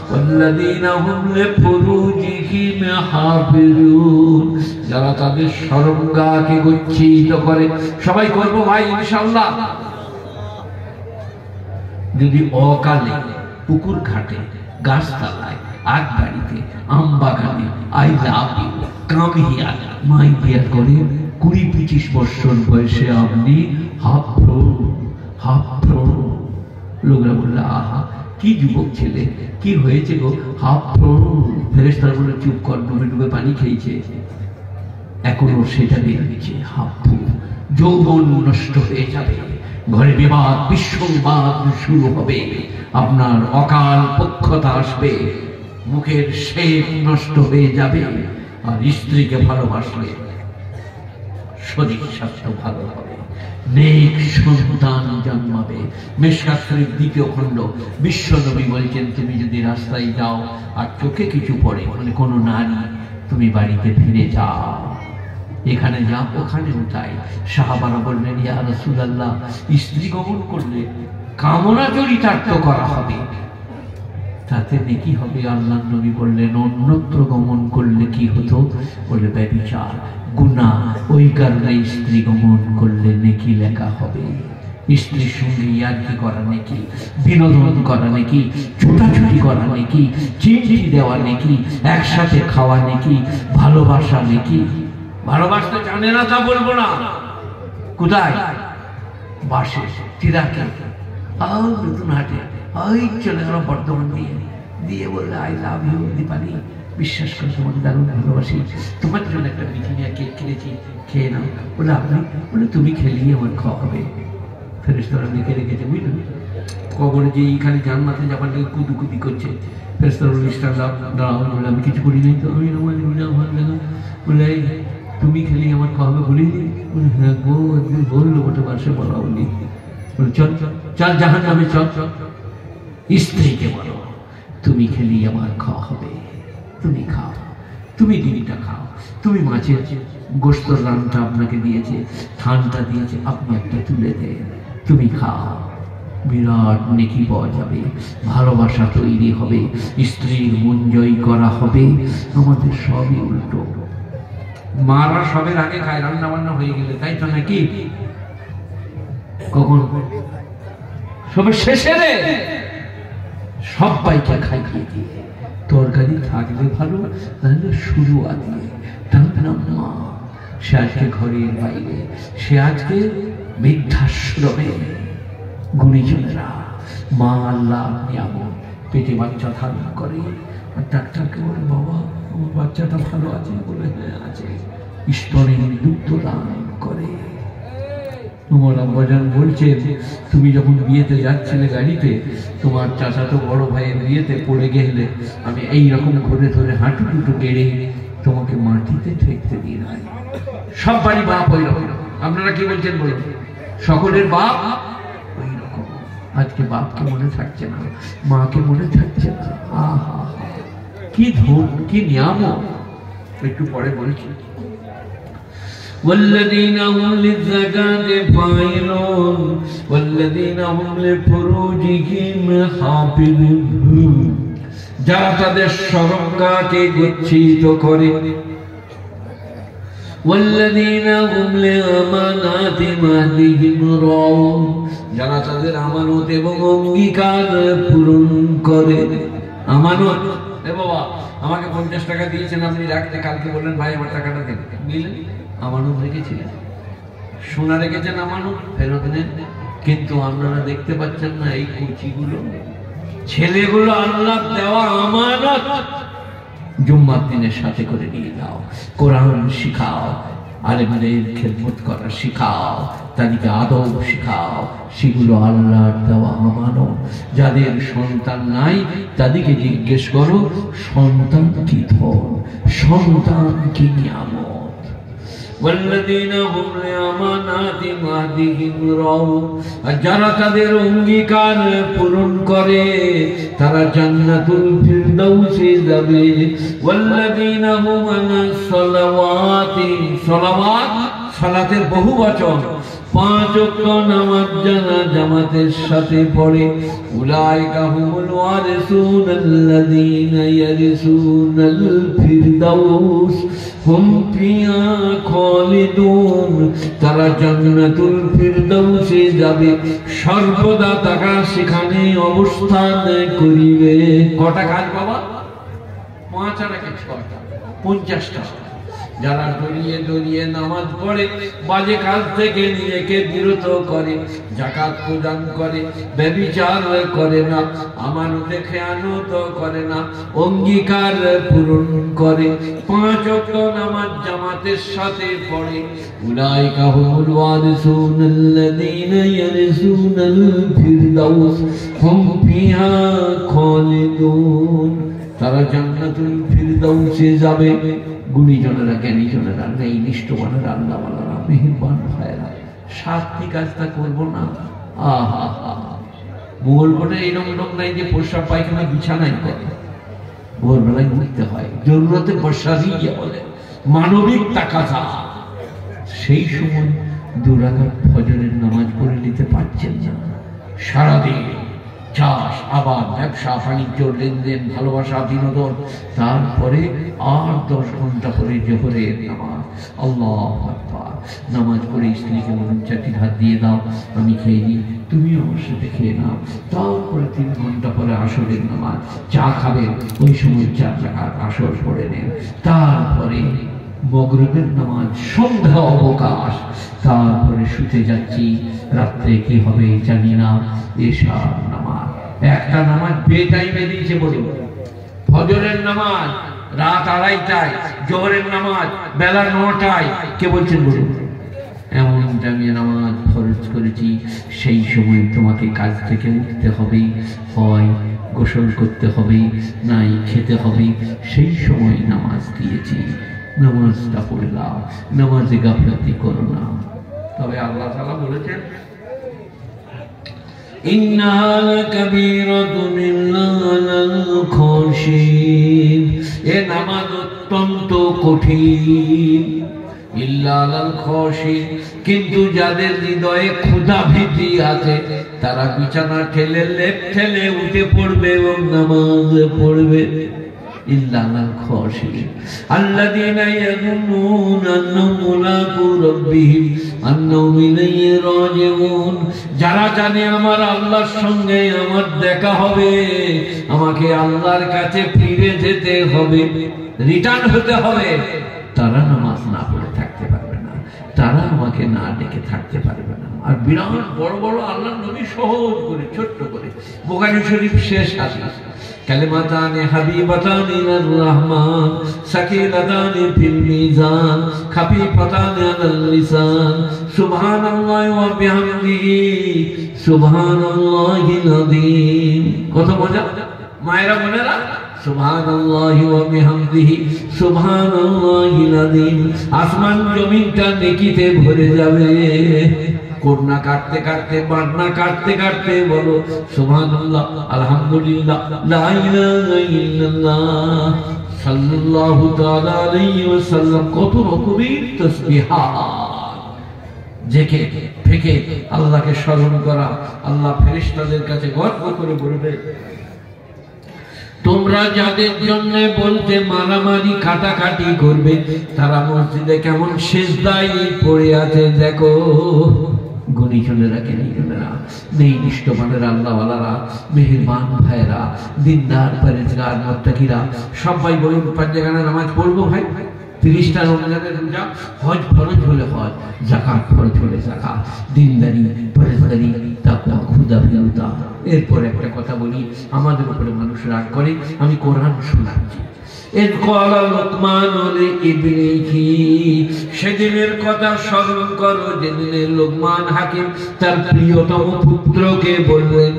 ওয়াল্লাযীনা হুম লিফুরুজিহিম হাফিজুন, যারা তাদের শরমগাহকে গচ্ছিত করে। সবাই করব ভাই ইনশাআল্লাহ। যদি অকালে পুকুর ঘাটে, গাছতলায়, আগ বাড়িতে, আম বাগানে I love you, come here, মাই হিয়ার করে 20-25 বছর বয়সে আপনি হাফ্রো। লোকরা বললে আহা কি যুবক ছেলে, কি হয়েছে গো? হাফ্রো। ফেরেশতারা বলে চুপ কর, ডুবে ডুবে পানি খেয়েছে, এখনো সেটা বেরিয়েছে। হাফ্রো, যৌবন নষ্ট হয়ে যাবে, ঘরে বিবাদ বিশ্ববাদ শুরু হবে, আপনার অকাল পক্ষতা আসবে, মুখের শেপ নষ্ট হয়ে যাবে। আর স্ত্রীকে ভালোবাসলে শরীর স্বাস্থ্য ভালো হবে, নেক সন্তান জন্মাবে। মেশকাত শরীফ 2 খণ্ড, বিশ্বনবী বলছেন তুমি যদি রাস্তায় যাও আর চোখে কিছু পড়ে, মানে কোনো নারী, তুমি বাড়িতে ফিরে যাও। এখানে যা ওখানেও তাই। সাহাবারা বললেন ইয়া রাসূলুল্লাহ, স্ত্রী গমন করলে কামনা চরিতার্থ করা হবে, তাতে নেকি হবে? আল্লাহর নবী বললেন অন্যত্র গমন করলে কি হতো? বলে ব্যভিচার, গুনাহ। ওই কারণে স্ত্রী গমন করলে নেকি লেখা হবে। স্ত্রীর সঙ্গে ইয়ার্কি করা নেকি, বিনোদন করা নেকি, ছোটাছুটি করা নেকি, চিঠি দেওয়া নেকি, একসাথে খাওয়া নেকি, ভালোবাসা নেকি। ভালোবাসতে জানে না তা বলবো না, কোথায় বাসে, চিরাকে, আর নতুন হাটে, ওই চলে গেল বর্ধমান দিয়ে বললে আই লাভ ইউ দীপালি, বিশ্বাস করে তোমাকে দারুণ ভালোবাসি, তোমার জন্য একটা বিরিয়ানি কেক কিনেছি, খেয়ে নাও। বলে আপনি? বলে তুমি খেলিয়ে আমার খাওয়া হবে। ফেরেশতারা লিখে রেখেছে, বুঝলেন? কবরে যে এইখানে জান্নাতে যাবার লেগে কুদুকুদি করছে, ফেরেশতারা লিস্টার দাঁড়াও। বলে আমি কিছু করি নাই তো, আমি বলে তুমি খেলি আমার খাওয়া হবে, বলি? বলে হ্যাঁ গো, একদিন বললো গোটা বাসে বলা বলি। বলে চল চল জাহান্নামে চল। স্ত্রীকে বলো তুমি খেলি আমার খাওয়া হবে, তুমি খাও, তুমি ডিমটা খাও, তুমি মাছের গোশত রানটা আপনাকে দিয়েছে, থানটা দিয়েছে, আপনি একটা তুলে দেন, তুমি খাও, বিরাট নেকি পাওয়া যাবে, ভালোবাসা তৈরি হবে, স্ত্রীর মন জয় করা হবে। আমাদের সবই উল্টো। মারা সবের আগে খায়, রান্না বান্না হয়ে গেলে, তাই তো নাকি? কখন সবের শেষে রে সবাইকে খাইয়ে দিয়ে, তরকারি থাকলে ভালো, তাহলে শুরু আগে তার নাম মা। সে আজকে ঘরের বাইরে, সে আজকে বৃদ্ধাশ্রমে। গুণীজনেরা, মা আল্লাহ নিয়ামত, পেটে বাচ্চা ধারণ করে, আর ডাক্তারকে বলে বাবা আমার বাচ্চাটা ভালো আছে, বলে হ্যাঁ আছে, স্তনে দুগ্ধ দান করে। তোমার আব্বাজান বলছেন তুমি যখন বিয়েতে যাচ্ছিলে গাড়িতে, তোমার চাচাতো বড় ভাইয়ের বিয়েতে পড়ে গেলে আমি এইরকম ঘুরে ধরে হাঁটু টুটু গেড়ে তোমাকে মাটিতে ঠেকতে দিয়ে নাই। সব বাড়ি বাপ ওই রকম, আপনারা কি বলছেন বলুন? সকলের বাপ ওই রকম। আজকে বাপকে মনে থাকছে না, মাকে মনে থাকছে না। আহা কি ধন, কি নিয়ামত। একটু পরে বলছি والذين هم للزكاة فاعلون والذين هم لفروجهم حافظون, যারা তাদের সুরক্ষাকে গচ্ছিত করে। والذين هم لأماناتهم راعون, যারা তাদের আমানত এবং অঙ্গীকার পূরণ করে। আমানত, এ বাবা আমাকে 50 টাকা দিয়েছেন আপনি রাখতে, কালকে বললেন ভাই আমার টাকাটা দেন, দিলেন, আমানত রেখেছিলেন। সোনা রেখেছেন আমানত, ফেরত নেন। কিন্তু আপনারা দেখতে পাচ্ছেন না এই কুচিগুলো, ছেলেগুলো আল্লাহ দেওয়া আমানত জুম্মার দিনের সাথে করে নিয়ে যাও, কোরআন শিখাও, আলেমদের খেদমত করা শিখাও, তাদেরকে আদব শিখাও। সেগুলো আল্লাহর দেওয়া আমানত। যাদের সন্তান নাই তাদেরকে জিজ্ঞেস করো সন্তান কি ধন, সন্তান কি নিয়ামত। والذين هم لأماناتهم عهدهم راعون, যারা তাদের অঙ্গীকার পূরণ করে তারা জান্নাতুল ফিরদাউসে যাবে। والذين هم على الصلوات, সালাওয়াত সালাতের বহু বচন, 5 ওয়াক্ত নামাজ যারা জামাতের সাথে পড়ে, উলাইকা হুমুল ওয়ারিসুনাল্লাযীনা ইয়ারিসুনাল ফিরদাউস হুম ফিহা খালিদুন, তারা জান্নাতুল ফিরদাউসে যাবে, সর্বদা তারা সেখানে অবস্থান করিবে। কটা কাজ বাবা? 5 আর 1 6টা, 50টা। যারা দরিয়ে দরিয়ে নামাজ পড়ে, বাজে কাজ থেকে নিজেকে বিরত করে, যাকাত প্রদান করে, ব্যভিচার করে না, আমানতে খেয়ানত করে না, অঙ্গীকার পূরণ করে, 5 ওয়াক্ত নামাজ জামাতের সাথে পড়ে, উলাইকা হুমুল ওয়ারিসুনাল্লাযীনা ইয়ারিসুনাল ফিরদাউস হুম ফিহা খালিদুন, তারা জান্নাতুল ফিরদাউসে যাবে। গুণীজনেরা, জ্ঞানীজনেরা, নেই নিষ্ঠবানেরা, আল্লাহওয়ালারা, মেহেরবান ভাইয়েরা, শাস্তি কাজটা করবো না। আহা হা, মোগলকোটে এইরকম লোক নাই যে প্রস্রাব পায়খানা বিছানায় করে, ভোরবেলায় উঠতে হয়, জরুরতে প্রস্রাবই বলে, মানবিক তাকাজা। সেই সময় 2 রাকাত ফজরের নামাজ পড়ে নিতে পারছেন না, সারাদিন চাষ, আবাদ, ব্যবসা, বাণিজ্য, লেনদেন, ভালোবাসা, বিনোদন, তারপরে আর 10 ঘন্টা পরে জোহরের নামাজ। আল্লাহু আকবার। নামাজ পড়ে স্ত্রীকে বলুন 4টি ভাত দিয়ে দাও, আমি খেয়ে নিই, তুমিও আমার সাথে খেয়ে নাও। তারপরে 3 ঘন্টা পরে আসরের নামাজ, চা খাবেন, ওই সময় 4 রাকাত আসর পড়ে নেন। তারপরে মাগরিবের নামাজ, সন্ধ্যা অবকাশ, তারপরে শুতে যাচ্ছি, রাত্রে কি হবে জানি না, এশার নামাজ। একটা নামাজ বেটাইমে দিয়েছে বলুন, ফজরের নামাজ রাত 2:30টায়, জোহরের নামাজ বেলা 9টায়। কে বলছেন বলুন? এমন টাইমে নামাজ ফরজ করেছি, সেই সময় তোমাকে কাজ থেকে উঠতে হবে, হয় গোসল করতে হবে, নাই খেতে হবে, সেই সময় নামাজ দিয়েছি, নামাজটা পড়ে দাও, নামাজে গাফলাতি করো না। তবে আল্লাহ তাআলা বলেছেন ইন্নাহা লাকাবীরাতুন ইল্লা আলাল খাশিন, এ নামাজ অত্যন্ত কঠিন, ইল্লা আলাল খাশিন, কিন্তু যাদের হৃদয়ে ক্ষুধা ভীতি আছে তারা বিছানা ঠেলে লেপ ঠেলে উঠে পড়বে এবং নামাজ পড়বে। ইল্লা আলাল খাশিন আল্লাযীনা ইয়াযুন্নুনা আন্নাহুম মুলাকু রাব্বিহিম আন্নাহুম ইলাইহি রাজিউন, যারা জানে আমার আল্লাহর সঙ্গে আমার দেখা হবে, আমাকে আল্লাহর কাছে ফিরে যেতে হবে, রিটার্ন হতে হবে, তারা নামাজ না পড়ে থাকতে পারবে না, তারা আমাকে না ডেকে থাকতে পারবে না। আর বিরাট বড় বড় আল্লাহর নবী সহজ করে ছোট্ট করে বুখারী শরীফ শেষ হাদিস কালিমাতানে হাবিবাতানে ইলার রহমান সাকিলাতানে ফিল মিজান খাফিফাতানে আলাল লিসান সুবহানাল্লাহি ওয়া বিহামদিহি সুবহানাল্লাহিল আযীম। কত মজা মায়েরা বোনেরা, সুবহানাল্লাহি ওয়া বিহামদিহি সুবহানাল্লাহিল আযীম। আসমান জমিনটা নেকিতে ভরে যাবে। করোনা কাটতে কাটতে বান্না কাটতে কাটতে বলো সুবহানাল্লাহ আলহামদুলিল্লাহ লা ইলাহা ইল্লাল্লাহ সাল্লাল্লাহু তাআলা আলাইহি ওয়াসাল্লাম। কত রকমের তাসবিহাত জেকে ফেকে আল্লাহকে স্মরণ করা। আল্লাহ ফেরেশতাদের কাছে গর্ব করে বলবে, তোমরা যাদের জন্য বলতে মারামারি কাটাকাটি করবে তারা মসজিদে কেমন সিজদায় পড়ে আছে দেখো। গণিজনেরা কেনিজনেরা নেই নিষ্ঠমানের আল্লাহওয়ালারা মেহেরবান ভাইরা দিনদার পরেজগার মুত্তাকিরা সবাই বলুন পাঁচগানা নামাজ পড়বো ভাই। 30টা রমজানের রোজা, হজ ফরজ হলে হজ, যাকাত ফরজ হলে যাকাত, দিনদারি পরেজগারি তাকওয়া খুদাফিলতা। এরপর একটা কথা বলি, আমাদের উপরে মানুষ রাগ করে, আমি কোরআন শোনাচ্ছি। সেদিনের কথা স্মরণ করো যেদিনে লোকমান হাকিম তার প্রিয়তম পুত্রকে বললেন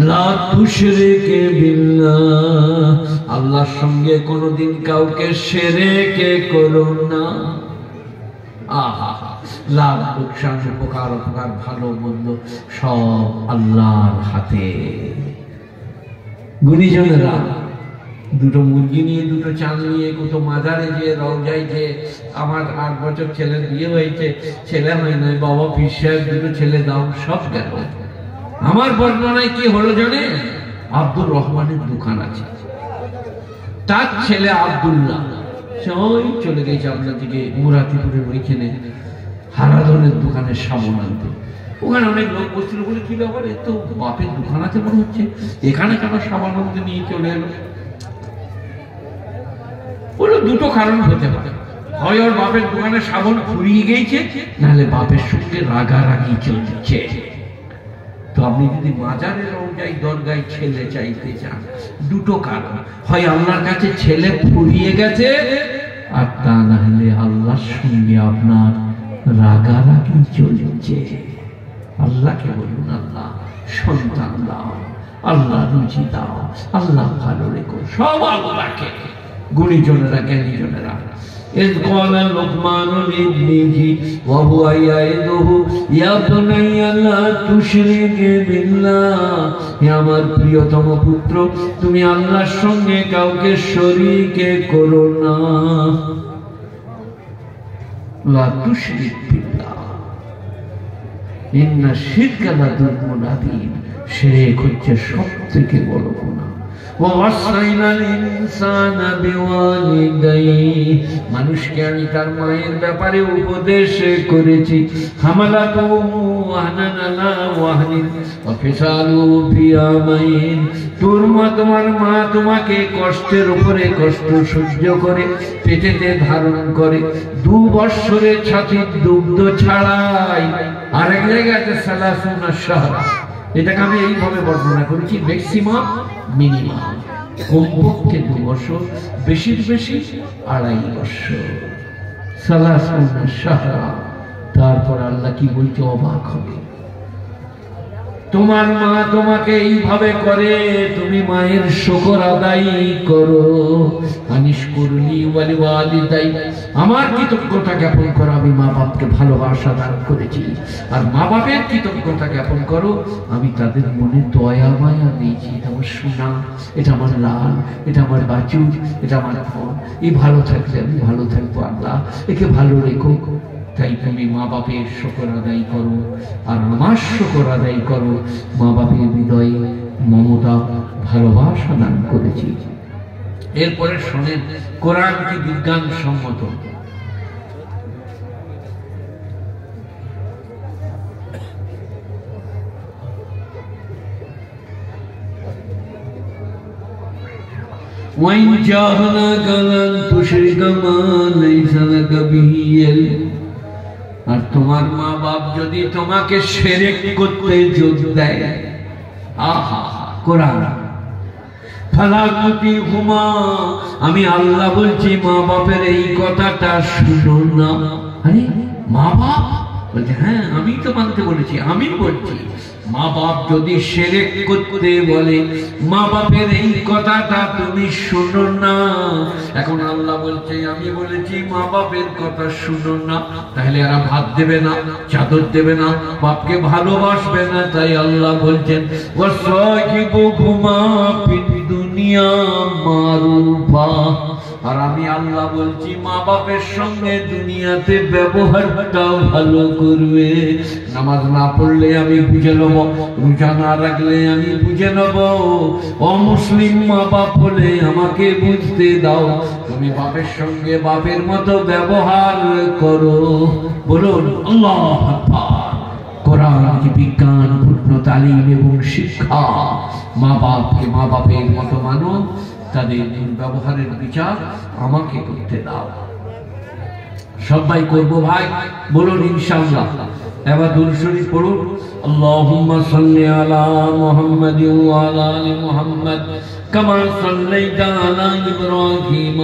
লা তুশরিক বিল্লাহ, আল্লাহর সঙ্গে কোনোদিন কাউকে শিরক করো না। আহা, লাভ লোকসান উপকার অপকার ভালো মন্দ সব আল্লাহর হাতে। গুণীজনেরা দুটো মুরগি নিয়ে দুটো চাল নিয়ে কত মাজারে যে রওজায় যে আমার 8 বছর ছেলের বিয়ে হয়েছে, ছেলে হয় নাই, বাবা পীর সাহেব দুটো ছেলে দাও, সব গেল। আমার বর্ণনায় কি হলো জানে, আব্দুর রহমানের দোকান আছে, তার ছেলে আব্দুল্লাহ ওই চলে গেছে আপনার দিকে মুরাতিপুরের ওইখানে হারাধনের দোকানের সাবান আনতে। ওখানে অনেক লোক বসছিল বলে কি ব্যাপার, তো বাপের দোকান আছে মনে হচ্ছে, এখানে কেন সাবান আনতে নিয়ে চলে এলো। বললো দুটো কারণ হতে পারে, হয় ওর বাপের দোকানে সাবান ফুরিয়ে গেছে, নাহলে বাপের সঙ্গে রাগারাগি চলছে। তো আপনি যদি মাজারে রওজায় দরগায় ছেলে চাইতে চান, দুটো কারণ, হয় আল্লাহর কাছে ছেলে ফুরিয়ে গেছে, আর তা না হলে আল্লাহর সঙ্গে আপনার রাগারাগি চলছে। আল্লাহকে বলুন আল্লাহ সন্তান দাও, আল্লাহ রুজি দাও, আল্লাহ ভালো রেখো, সব আল্লাহকে। গুণীজনেরা জ্ঞানীজনেরা إذ قال لقمان لابنه وهو يعظه يا بني لا تشرك بالله, হে আমার প্রিয়তম পুত্র তুমি আল্লাহর সঙ্গে কাউকে শরীক করো না। লা তুশরিক বিল্লাহ ইন্না শিরকা লাযুলমুন আযীম, শিরক হচ্ছে সবথেকে বড় গুনাহ। মানুষকে আমি তার মায়ের ব্যাপারে উপদেশ করেছি, তোমার মা তোমাকে কষ্টের উপরে কষ্ট সহ্য করে পেটেতে ধারণ করে 2 বৎসরের ছাতির দুগ্ধ ছাড়াই। আরেক জায়গাতে সালাসুনা শাহরা, এটাকে আমি এইভাবে বর্ণনা করেছি, ম্যাক্সিমাম মিনিমাম, কমপক্ষে 2 বছর, বেশির বেশি 2.5 বছর। সালাসুনা শাহরা, তারপর আল্লাহ কি বলছে অবাক হবে। তোমার মা তোমাকে এইভাবে করে, তুমি মায়ের শুকর আদায় করো। আনিশকুরলি ওয়ালি ওয়ালিদাই, আমার কৃতজ্ঞতা জ্ঞাপন করো, আমি মা বাপকে ভালোবাসা দান করেছি। আর মা বাপের কৃতজ্ঞতা জ্ঞাপন করো, আমি তাদের মনে দয়া মায়া দিয়েছি। এটা আমার সোনা, এটা আমার লাল, এটা আমার বাচুর, এটা আমার ফোন, এই ভালো থাকলে আমি ভালো থাকবো, আল্লাহ একে ভালো রেখো। তাই তুমি মা বাপের শুকর আদায় করো, আর আমার শুকর আদায় করো, মা বাপের হৃদয়ে মমতা ভালোবাসা দান করেছি। এরপরে শোনেন কোরআন কি বিজ্ঞান সম্মত। وَإِنْ جَاهَدَاكَ أَن تُشْرِكَ مَا لَيْسَ لَكَ بِهِ عِلْمٌ আর তোমার মা বাপ যদি তোমাকে শিরক করতে জোর দেয়, আহা কোরআন, ফালা তুতিহুমা, আমি আল্লাহ বলছি মা বাপের এই কথাটা শুনো না। আরে মা বাপ বলছে, হ্যাঁ আমি তো মানতে বলেছি, আমি বলছি মা বাপ যদি শিরক করতে বলে, মা বাপের এই কথাটা তুমি শুনো না। এখন আল্লাহ বলছে আমি বলেছি মা বাপের কথা শুনো না, তাহলে এরা ভাত দেবে না, চাদর দেবে না, বাপকে ভালোবাসবে না। তাই আল্লাহ বলছেন ওয়াসাকিবুহুমা ফিদ দুনিয়া মারুফা, আর আমি আল্লাহ বলছি মা বাপের সঙ্গে দুনিয়াতে ব্যবহারটা ভালো করবে। নামাজ না পড়লে আমি বুঝে নেব, রোজা না রাখলে আমি বুঝে নেব, অমুসলিম মা বাপ হলে আমাকে বুঝতে দাও, তুমি বাপের সঙ্গে বাপের মতো ব্যবহার করো। বলুন আল্লাহু আকবার। কোরআন কি বিজ্ঞান পূর্ণ তালিম এবং শিক্ষা। মা বাপকে মা বাপের মতো মানো, তাদের ব্যবহারের বিচার আমাকে করতে দাও। সবাই করবো ভাই, বলুন ইনশাআল্লাহ। এবার দুরূদ শরীফ পড়ুন। আল্লাহুম্মা সাল্লি আলা মুহাম্মাদিন ওয়া আলা আলি মুহাম্মাদ কামা সাল্লাইতা আলা ইব্রাহিম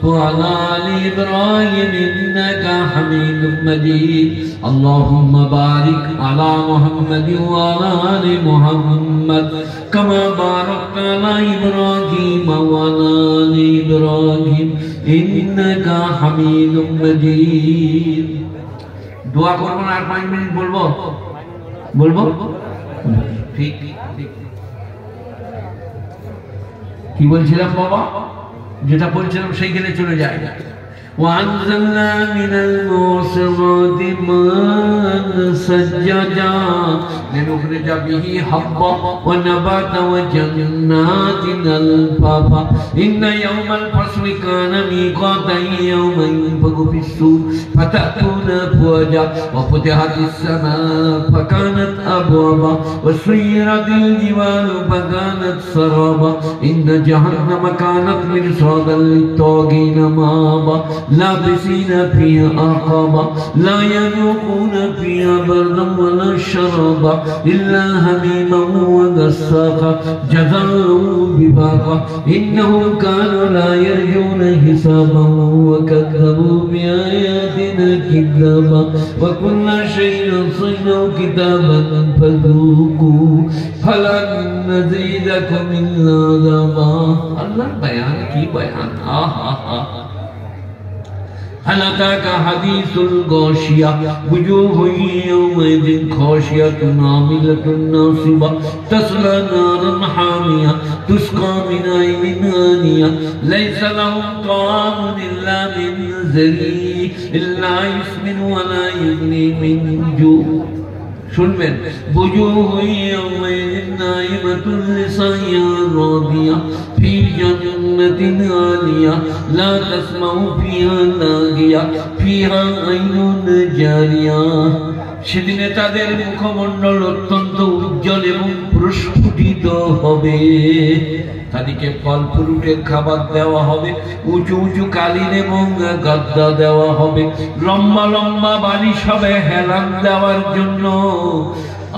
ওয়া আলা আলি ইব্রাহিম ইন্নাকা হামিদুম মাজিদ। আল্লাহুম্মা বারিক আলা মুহাম্মাদিন ওয়া আলা আলি মুহাম্মাদ কামা বারাকতা আলা ইব্রাহিম ওয়া আলা আলি ইব্রাহিম ইন্নাকা হামিদুম মাজিদ। দোয়া করবো না, আর 5 মিনিট বলবো ঠিক ঠিক। কি বলছিলাম বাবা, যেটা বলছিলাম সেইখানে চলে যায়। وأنزلنا من المعصرات ماء ثجاجا لنخرج به حبا ونباتا وجنات ألفافا إن يوم الفصل كان ميقاتا يوم ينفخ في الصور فتأتون أفواجا وفتحت السماء فكانت أبوابا وسيرت الجبال فكانت سرابا إن جهنم كانت مرصادا للطاغين مآبا لابسين فيها أحقابا لا يذوقون فيها بردا ولا شرابا إلا حميما وغساقا جزاء وفاقا إنهم كانوا لا يرجون حسابا وكذبوا بآياتنا كذابا وكل شيء أحصيناه كتابا فذوقوا فلن نزيدكم إلا عذابا. الله بيان کی بيان. هل أتاك حديث الغاشية وجوه يومئذ خاشعة عاملة ناصبة تصلى نارا حامية تسقى من عين آنية ليس لهم طعام إلا من ضريع لا يسمن ولا يغني من جوع. শুনবেন, وجوه يومئذ ناعمة لسعيها راضية في جنة عالية لا تسمع فيها لاغية فيها عين جارية. সেদিনে তাদের মুখমণ্ডল অত্যন্ত উজ্জ্বল এবং প্রস্ফুটিত হবে। তাদেরকে ফল ফ্রুটের খাবার দেওয়া হবে, উঁচু উঁচু কালীন এবং গাদ্দা দেওয়া হবে, লম্বা লম্বা বালিশ হবে হেলান দেওয়ার জন্য।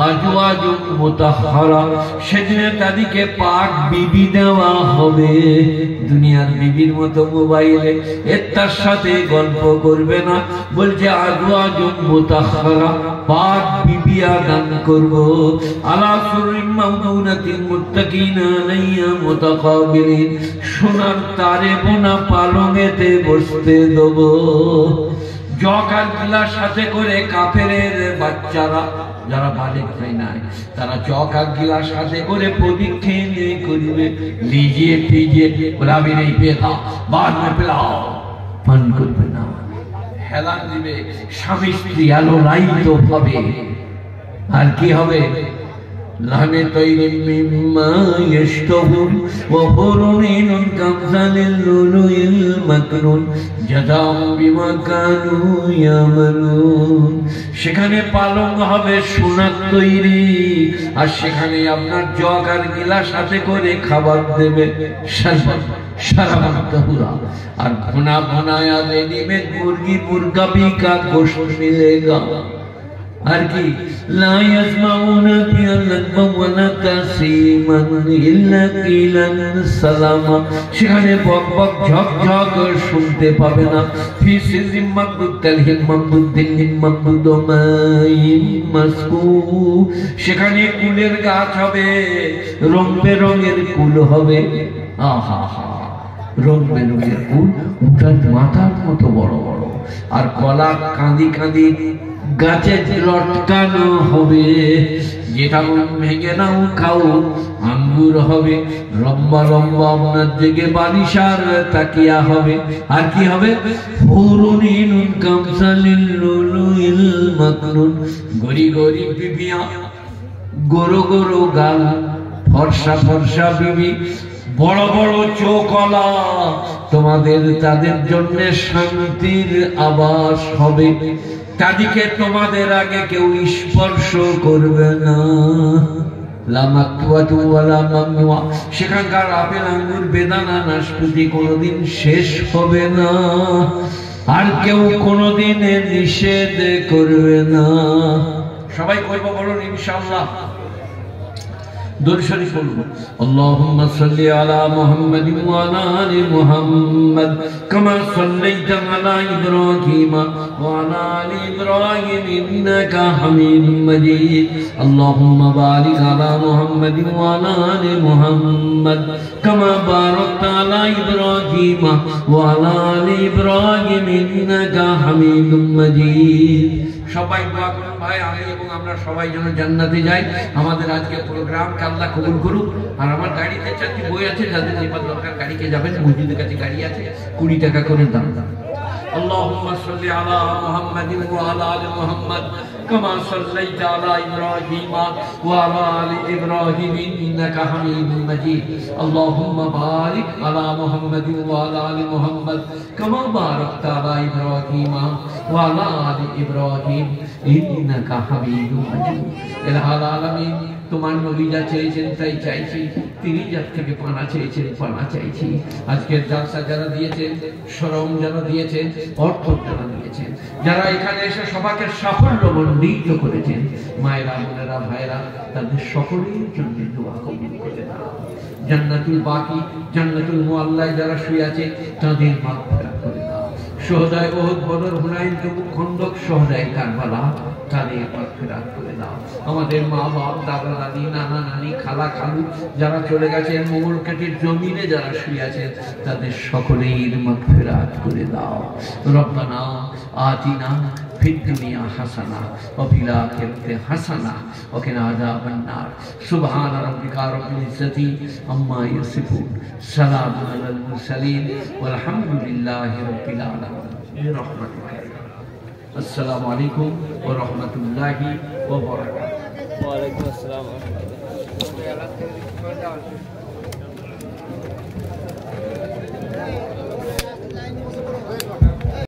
আজওয়াজুন মুতাহহারা, সেদিনে তাদেরকে পাক বিবি দেওয়া হবে। দুনিয়ার বিবির মতো মোবাইলে তার সাথে গল্প করবে না, বলছে আজওয়াজুন মুতাহহারা, পাক বিবি দান করব। আলা সুররিন মাউদুনাতিন মুত্তাকিনা আলাইহা মুতাকাবিলিন, সোনার তারে বোনা পালঙেতে বসতে দেব। জগ আর গিলাস সাথে করে কাফেরের বাচ্চারা যারা বালিক হয় নাই, তারা জগ আর গিলাস সাথে করে প্রদক্ষিণ করিবে, লিজিয়ে পিজিয়ে বলাবি নেই পেলা বাদ মে পেলাও, পান করবে না, হেলান দিবে, স্বামী স্ত্রী আলোড়াইত হবে। আর কি হবে? লাহমে তাইরিম মিম্মা ইয়াশতাহুন ওয়া হুরুন কামসালিল লুলুইল মাকনুন জাযাউ বিমা কানু ইয়ামালুন। সেখানে পালং হবে সোনার তৈরি, আর সেখানে আপনার জগ আর গিলাস সাথে করে খাবার দেবে, শরবত सारा मक्का पूरा। और भुना बनाया रेडीमेड मुर्गी मुर्गा भी का गोश्त मिलेगा। আর কি লা ইয়াসমাউনা ফিহা লাগওয়ান ওয়ালা তাসীমান ইল্লা কিলান সালামা, সেখানে বকবক ঝকঝক শুনতে পাবে না। ফি সিজিম মাকদুদ তালহিম মামদুদ দিল্লিম মামদুদ মাইম মাসকু, সেখানে কুলের গাছ হবে, রং বেরঙের কুল হবে। আহা হা, রং বেরঙের কুল, উঠার মাথার মতো বড় বড়। আর কলা কাঁদি কাঁদি গাছে লটকানো হবে, যেটা ভেঙে নাও খাও। আঙ্গুর হবে লম্বা লম্বা, আপনার দিকে বালিশার তাকিয়া হবে। আর কি হবে? হুরুনিনুন কামসালিল লুলুইল মাকনুন, গরি গরি বিবিয়া, গোরো গোরো গাল, ফর্সা ফর্সা বিবি, বড় বড় চোখলা। তোমাদের তাদের জন্য শান্তির আবাস হবে। তাদেরকে তোমাদের আগে কেউ স্পর্শ করবে না। সেখানকার আপেল আঙ্গুর বেদানা নাশপাতি কোনোদিন শেষ হবে না, আর কেউ কোনোদিন নিষেধ করবে না। সবাই করবো, বলুন ইনশাআল্লাহ। দুরূদ শরীফ পড়ুন। আল্লাহুম্মা সাল্লি আলা মুহাম্মাদিন ওয়া আলা আলি মুহাম্মাদ কামা সাল্লাইতা আলা ইব্রাহিম ওয়া আলা আলি ইব্রাহিম ইন্নাকা হামিদুম মাজিদ। আল্লাহুম্মা বারিক আলা মুহাম্মাদিন ওয়া আলা আলি মুহাম্মাদ কামা বারাকতা আলা ইব্রাহিম ওয়া আলা আলি ইব্রাহিম ইন্নাকা হামিদুম মাজিদ। সবাই দোয়া করুন ভাই, আমি এবং আমরা সবাই যেন জান্নাতে যাই। আমাদের আজকে প্রোগ্রামকে আল্লাহ কবুল করুক। আর আমার গাড়িতে 4টি বই আছে, যাদের নিপাত দরকার গাড়িতে যাবেন, মসজিদের কাছে গাড়ি আছে, 20 টাকা করে দাম। আল্লাহুম্মা সাল্লি আলা মুহাম্মাদিন ওয়া আলা আলি মুহাম্মাদ কামা সাল্লাইতা আলা ইব্রাহিম ওয়া আলা আলি ইব্রাহিম ইন্নাকা হামিদুম মাজিদ। আল্লাহুম্মা বারিক আলা মুহাম্মাদিন ওয়া আলা আলি মুহাম্মাদ কামা বারাকতা আলা ইব্রাহিম ওয়া আলা আলি ইব্রাহিম ইন্নাকা হামিদুম মাজিদ। ইলাহাল আলামিন, তোমার নবী যা চেয়েছেন তাই চাইছি, তিনি যার থেকে পানা চেয়েছেন পানা চাইছি। আজকের জালসা যারা দিয়েছেন, শরম যারা দিয়েছেন, অর্থ যারা দিয়েছেন, যারা এখানে এসে সবাইকে সাফল্য মণ্ডিত করেছেন, মায়েরা বোনেরা ভাইরা, তাদের সকলের জন্য দোয়া কবুল করে দাও। জান্নাতুল বাকি, জান্নাতুল মুআল্লায় যারা শুয়ে আছে, তাদের মাগফিরাত করে দাও। শহদায়ে উহুদ, বদর, হুনাইন, তবুক, খন্দক, শহদায়ে কারবালা, তাদের মাগফিরাত করে দাও। আমাদের মা বাপ, দাদা দাদি, নানা নানি, খালা খালু যারা চলে গেছেন, মোগলকাটির জমিনে যারা শুয়ে আছেন, তাদের সকলের মাগফিরাত করে দাও। রব্বানা আতিনা ফিদ দুনিয়া হাসানা ওয়া ফিল আখিরাতি হাসানা ওয়া কিনা আযাবান নার। সুবহানা রাব্বিকা রাব্বিল ইজ্জাতি আম্মা ইয়াসিফুন, সালামুন আলাল মুরসালিন ওয়াল হামদুলিল্লাহি রাব্বিল আলামিন। বিরহমাতিকা। আসসালামু আলাইকুম ওয়া রাহমাতুল্লাহি ওয়া বারাকাতুহু। ওয়া আলাইকুম আসসালাম ওয়া রাহমাতুল্লাহি ওয়া বারাকাতুহু।